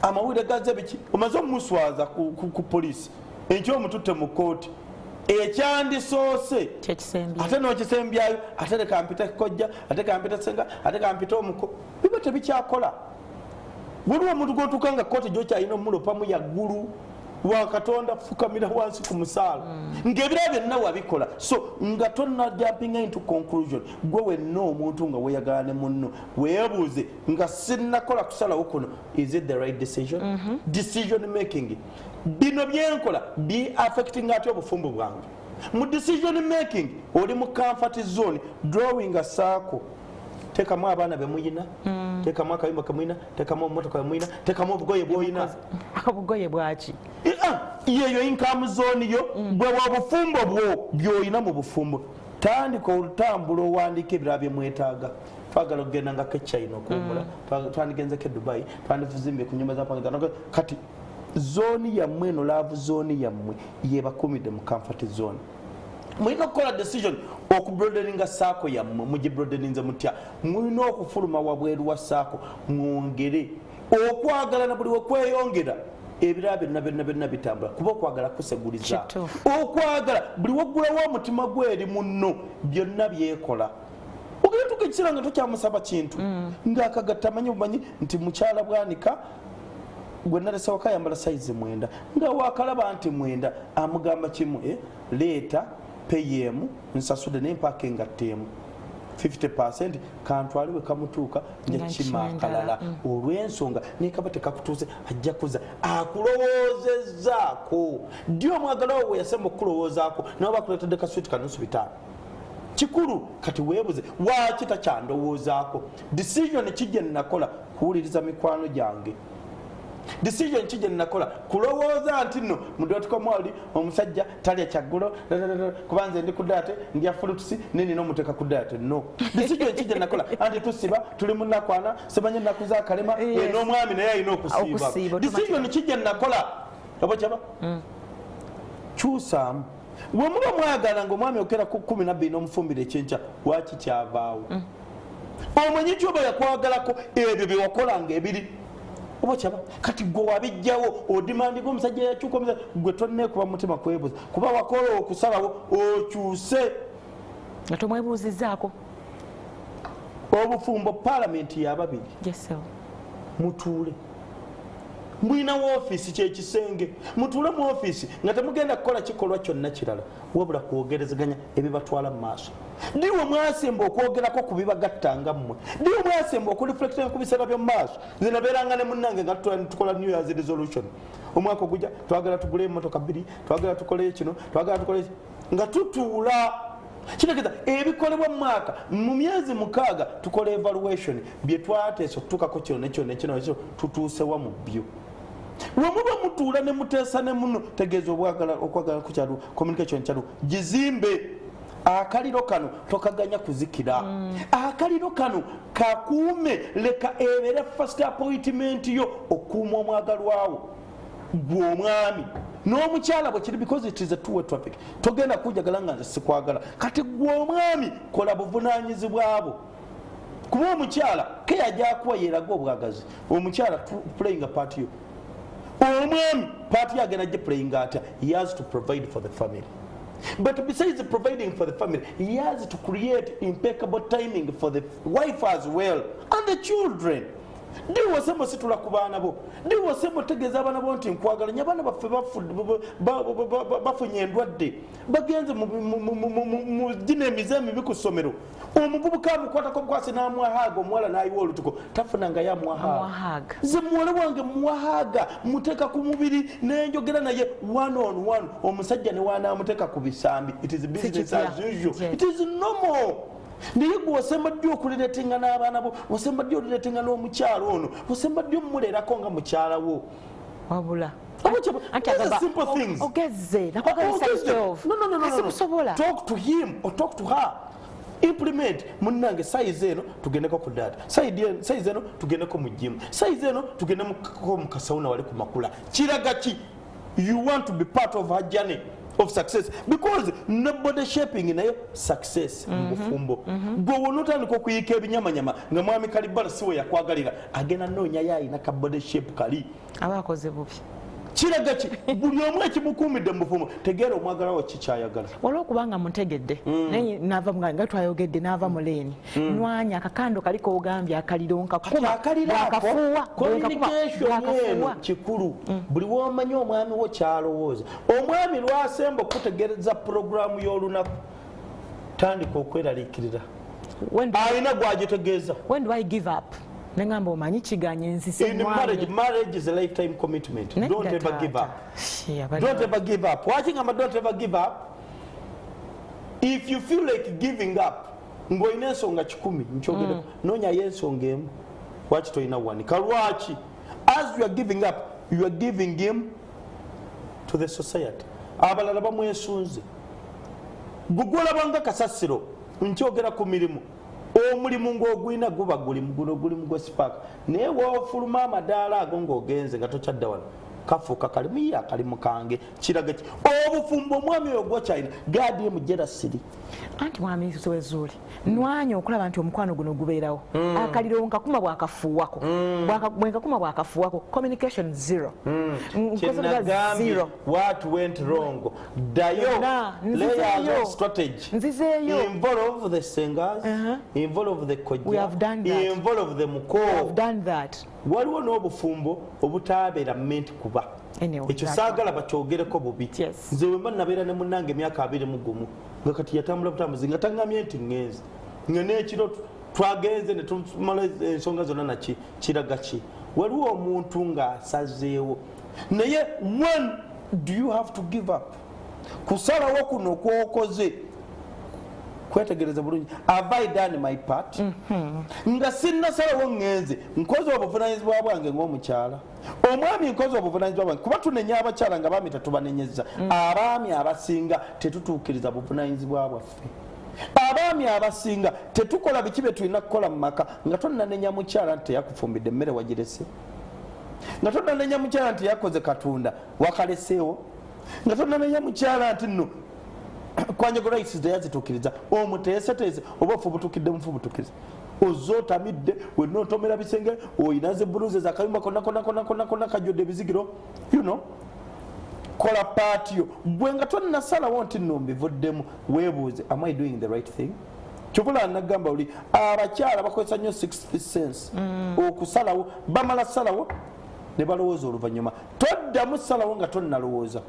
amawulire gaze biki omaze omuswaza ku polisi enkyo omututte mu kooti ekyandisoose ate n'okisembyayo ate leka mpita kikojja ate kampita senga ate kampita omuko biba tebikyakola waliwo omuntu gwotuuka nga kooti gyokyalina omulopamu yaggulu wa katonda fukamira wansi ku musaala ng'ebirala byonna wabikola so nga tonna jumping into conclusion gwe wenna omuntu nga weyagala ne munno weebuuze nga sinnakola kusalawo kuno is it the right decision decision making bino byenkola bi affecting atya obufumbo bwange mu decision making oli mu comfort zone drawing a circle tekamu abaana bemuyina tekamu akayimba kemuyina tekamu omumotoka bemuyina tekamu obugoye bwoyina obugoye bwaki yeyo income zone yo bwe wabufumbo bwo byoyina mu bufumbo tandika olutambula owandiika ebirala byemwetaaga twagala okugenda nga kechina okuwumula twandigenzeko e Dubai twandifuzimbye ku nyumba zapange kati zone yammwe eno laavu zone yammwe yebakumidde mu comfort zone mulina okukola decision okubrodeninga saako yammwe mugibrodeninze mutya mulina okufuluma wabweru wa saako mwongere okwagala na buli wekweyongera ebirala byonna bitambula kuba okwagala kuseguliza okwagala buli waggulawo omutima gweri munno byonna byekola ogenda tuka ekiseera nga tokyamusaba kintu ngaakagatta manyi bumanyi nti mukyala bwanika gwe nalesa wakayambala saizi 9 nga wakalaba nti 9 amugamba kimu leeta payemu nsasude nempaka engattemu 50% kantwaliwe kamutuuka njekima akalala olw'ensonga nekaba tekakutuuze ajja kuza akulowoozezaako ddi omwagalawo we yasemba okukulowoozaako nawe bakuleetedde kaswiti kanusu 5 kikulu kati weebuze waaki takyandowoozaako decision kijje nnakola kuwuliriza mikwano gyange decision kijje nnakola kulowooza nti nno mudotukomwali omusajja talya kyaggulo kubanze ndi kudate ndya fruits nini nomuteeka kudate no decision kijje nnakola anti tusiba tuli munakwana semanye ennaku za kalema n'omwami naye alina okusiiba decision kijje nnakola oba kyaba kyusaamu bwe muba mwagala ngaomwami okera ku 12 n'omufumbire ekyenkya waki kyavaawo omanyi kyoba yakwagalako ebyo byewakolanga ebiri oba kyaba kati gwe wabijjawo odimandiga omusajja yakyuka omusajja gwe tonneekuba mutima kwebuuza kuba wakola okusalawo okyuse nga tomwebuuzizaako obufumbo palamenti yababiri mutuule mulina woofiisi kyekisenge mutuule mu ofiisi nga temugenda kukola kikolwa kyonna kirala wabula kwogerezeganya ebibatwala mu maaso ndiwe mwasemba okwogerako ku bibagattanga mmwe ndiwe mwasemba okureflectinga ku biseera by'omu maaso nze nabeeranga ne munnange nga tukola new year's resolution omwaka ogujja twagala tugule emmotoka 2 twagala tukole kino twagala tukole nga tutuula kitegeeza ebikolebwa mu mwaka mu myezi 6 tukola evaluation bye twateesa okutuukako kino nekino tutuusewa mu byo lwemuba mutuula ne muteesa ne muno tegeeza okwagala kukyaliwo communication kyaliwo gizimbe akaliro kano tokaganya kuzikira akaliro kano kakuume leka ebeere first appointment yo okuuma omwagalwawo gwe omwami n'omukyala bwe kiri because it is a two-way traffic togenda kujagala nga nze sikwagala kati gwe omwami kola buvunaanyizibwabo kuba omukyala keya gyakuwa yeeraga obwagazi omukyala playing a part yo omwami part yagenda gye playing atya he has to provide for the family. But besides providing for the family, he has to create impeccable timing for the wife as well and the children. ndiwosemo situla ku baana bo ndiwosemo tegeeza abaana bo nti nkwagala nya abaana baffe bafunye endwadde bagenze mu gina emize emibi ku ssomero omuvubuka amukwatako bukwasi n'amwahaaga omuwala n'ayiwa olutuko tafunanga ye amwahaaga nze muwala wange muwahaaga muteeka ku mubiri nenjogera naye one on one omusajja ne wanaamuteeka ku bisambi it is business as usual it is normal naye gwe wasemba ddi okuliretinga n'abaana bo wasemba ddi oliretinga n'omukyalo ono wasemba ddi omulerako nga mukyala wo wabula simple things. No. Talk to him or talk to her. Implement munange size eno tugendeko ku data size eno tugendeko mu gym size eno tugende mu kasauna wale ku makula kiraga ki you want to be part of her journey of success because nobody shaping nayo success mufumbo gwe wonotandika okuyika ebinyamanyama nga mwami Kalibala siwe yakwagalira agenda noonya yayi na body shape kali abakoze bubi kiraga ki buli omu ekimukuumidde mu bufumo tegeera omwagalwa kikyayagala waliwo okubanga mutegedde naye naava nga twayogedde naava mu leeni nwanya akakando kaliko ogambye akalironka eno kikulu buli womanyi omwami wo kyalowooza omwami lwasemba okutegereza puroguramu y'olunaku tandika okweraliikirira alina gwagitegeeza when do I give up nengamba omanyi kiganye nsise in marriage is a lifetime commitment. Don't ever give up. Don't ever give up. Watching don't ever give up. If you feel like giving up ngoine ensonga 10 nkyogere nonya yensonga emu watch toina wani kalwachi as you are giving up you are giving him to the society abalala bamwesunze gugola banga kasasiro nkyogera ku mirimu omulimu ng'ogwina guba guli mu spark naye woofuluma amadaala ago ng'ogenze nga tokyadda wano kafuuka kalimu ye akalimu kange kiraga ki obufumbo omwami oyo gwokyalina gaadi mu jelasiri anti mwami wezuuli nwanya okulaba nti omukwano guno gubeerawo akaliro nkakuma bwakafuuwako bwenkakuma bwakafuuwako communication zero zero what went wrong dayo layers of strategy nzizeeyo involve the singers involve the koja involve the muko waliwo n'obufumbo obutabeera ment kuba ekyo saagala bakyogereko bubi nze wemba nabeera ne munnange emyaka 21 nga kati yatambula butambuzi nga taŋŋamye nti ŋŋenze nga n'ekiro twagenze ne tumala ensonga zonna naki kiraga ki waliwo omuntu ng'asazeewo naye when do you have to give up kusalawo kuno kwokoze kwetegereza bulungi have I done my part nga sinnasalawo ŋŋenze nkoze obuvunaanyizibwa bwange ng'omukyala omwami nkoze obuvunaanyizibwa bwange kuba tunenya abakyala nga baami tetubanenyeza abaami abasinga tetutuukiriza buvunaanyizibwa bwaffe abaami abasinga tetukola biki bye tulina kukola mu maka nga tonnanenya mukyala nti teyakufumbidde emmere wagirese nga tonnanenya mukyala nti yakoze katunda wakaleseewo nga tonnanenya mukyala nti nno kwanjagala isi teyazituukiriza omuteeseteese oba ofubutukidde mufubutukiriza ozootamidde wenna otomera bisenge oyinaze buluze zakayumba konna kajjodde ebizigiro you know kola paatiyo bwe nga tonnasalawo nti nno mbivuddemu weebuuze am I doing the right thing kyokula nagamba oli abakyala bakozesa nnyo 6th sense okusalawo bamala salawo ne balowooza oluvannyuma toddamu salawo nga tonnalowooza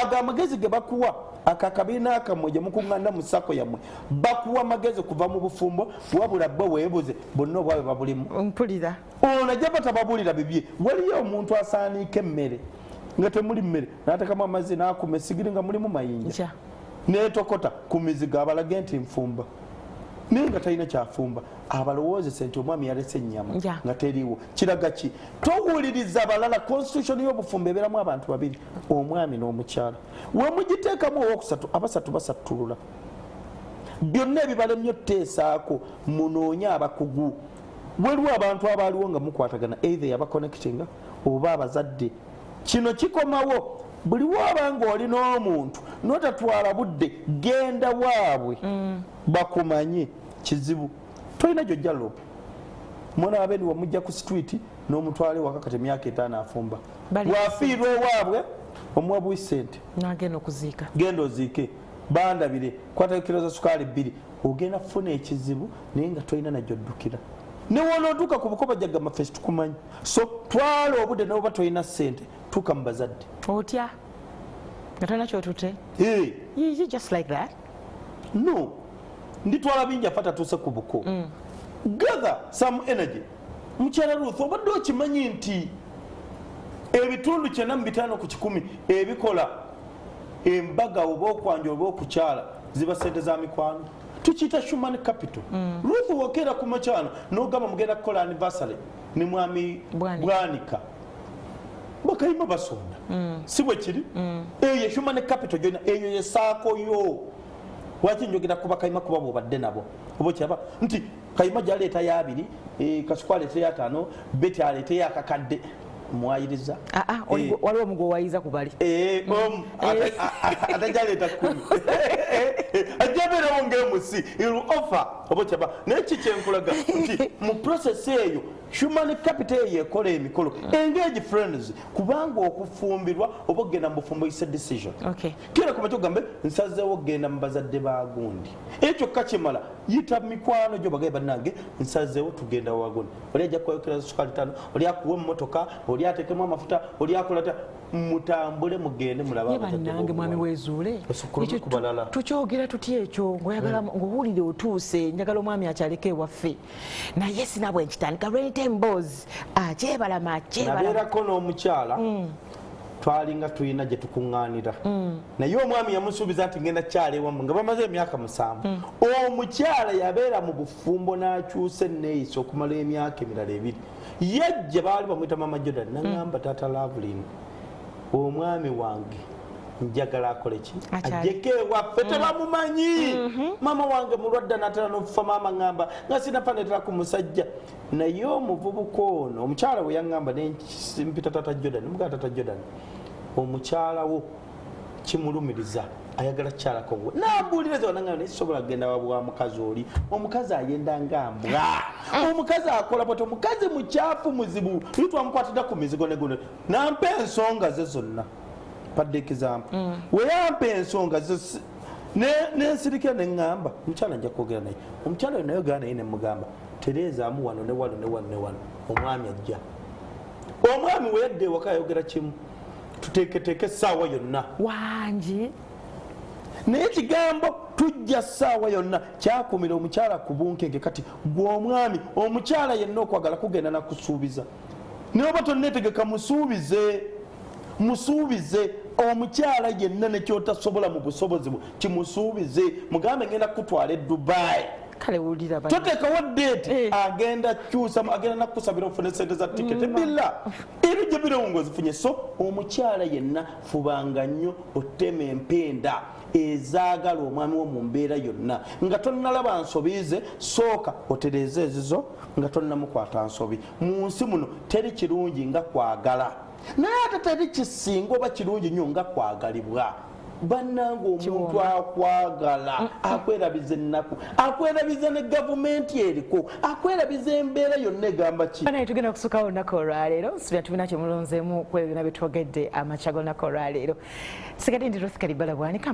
ago amagezi ge bakuwa akakabiina akamwe gye mukuŋŋanda mu ssako yammwe bakuwa amagezi kuva mu bufumbo wabula bo weebuze bonna obwabe babulimu mpulira ono najja batababuulira bibye waliyo omuntu asaaniika emmere nga temuli mmere n'atekamu amazzi n'akuma essigiri nga mulimu mayinja n'etokota ku mizigo abalage nti nfumba naye nga talina kyafumba abalowoozese nti omwami yalese ennyama nga teriiwo kiraga ki towuliriza abalala constitution y'obufumbo ebeeramu abantu babiri omwami n'omukyala we mugiteekamu owokusatu abasatu basattulula byonna ebibalemye otuteesaako munoonye abakugu waliwo abantu abaaliwo nga mukwatagana either yabakonectinga oba abazadde kino kikomawo buli wabanga oli n'omuntu notatwala budde genda waabwe bakumanye kizibu tolina gyojja lope mwana wabeeni wamujja ku street n'omutwale waka kati emyaka 5 afumba bwafiirwa owaabwe omuwa bwisente nagenda okuziika genda oziike bandabire kwata kilo za sukaali 2 ogenda kufuna ekizibu naye nga tolina najjo oddukira ne wonootuuka ku bukoba jagama fesi tukumanyi so twala obudde noba tolina ssente tuuka mu bazadde otya nga tolina kyotute just like that no nditwala bingi afa tatuuse ku buko gather some energy mukyala Ruth obadde okimanyi nti ebitundu 95 ku 100 ebikola embaga oba okwanja oba okukyala ziba sente za mikwano tukiyita human capital Ruth wokera ku makyano n'ogamba mugenda kukola anniversary ne mwami Bwanika bakayima basonda si bwe kiri eyo human capital gyona eyo yesaako yo waki njogera kuba kayima kuba bobadde nabo oba kyaba nti kayima gyaleeta ya 2 kasuku aleeta ya 5 beti aleeta ya kakadde mwayiriza waliwo omugo wayiza kubali atajaleeta 10 ajabeerawo ng'emusi ilu offer oba kyaba naye kikyenkulaga nti mu process eyo human capital eyo ekola emikolo engage friends kubanga okufumbirwa oba ogenda mu bufumbo is a decision kera kumakyo gambe nsazeewo ogenda mu bazadde ba gundi ekyo kakimala yita mikwano gyo bagaye bannange nsazeewo tugenda wagundi oli ajja kwayokera sukali 5 oli akuwa emmotoka oli atekemu amafuta oli akolata mutambule mugende mulaba bannange mwami wezuule tukyogera tutya ekyo ng'owulire otuuse njagala omwami akyaleko ewaffe naye sinabwe nkitandika rentembos nabeerako n'omukyala twalinga tulina gye tukuŋŋaanira naye omwami yamusuubiza nti ngenda kyala ewamu nga bamaze emyaka 7 omukyala yabeera mu bufumbo n'akyusa enneeyisa okumala emyaka emirala 2 yajja baali bamuyita mama Jordan naŋŋamba taata Lovelin omwami wange njagala akole ki ajjeko ewaffe tebamumanyi mama wange mulwadde natera n'okufa maama ŋŋamba nga sinafanetera ku musajja naye omuvubuka ono omukyala we yaŋŋamba nempita taata Jordan mugaa taata Jordan omukyala wo kimulumiriza ayagala kyalako gwe nambuuliriza wananga nesobola kugenda wabwa mukazi oli omukazi ayenda ngambwa omukazi akola bwati omukazi mukyafu muzibu nitwamukwatira ku mizigo neguno nampa ensonga ze zonna padde example weyampa ensonga ze nensirika neŋŋamba omukyala nja kwogera naye omukyala oyo nayogera naye nemugamba tereezaamu wano ne wano ne wano ne wano omwami ajja omwami weyadde ewaka ayogera kimu tuteeketeeke essaawa yonna wangi naye ekigambo tujja ssaawa yonna kyakumira omukyala ku bunkenge kati gwe omwami omukyala yenna okwagala kugenda nakusuubiza naye oba tonneetegeka musuubize omukyala yenna nekyotasobola mu busobozi bwe kimusuubize mugambe ngenda kutwala e Dubai toteekawo deeti agenda kyusa agenda nakusabira ofune sente za tiketi billa ebijja birewo ozifunye so omukyala yenna fubanga nnyo otema empenda ezaagala omwami wo mu mbeera yonna nga tonnalaba nsobiize sooka otereeze ezizo nga tonnamukwata nsobi mu nsi muno teri kirungi nga kwagala naye ate teri kisinga oba kirungi nnyo nga kwagalibwa bannange omuntu akwagala akwerabiza ennaku akwerabiza ne gavumenti eriko akwerabiza embeera yonna egamba ki naye tugenda okusukawo olunaku olwaleero sibya tubina kyemulonzeemu kwebyo byonna byetwogedde amakya g'olunaku olwaleero sigadde ndi Ruth Kalibala bwanika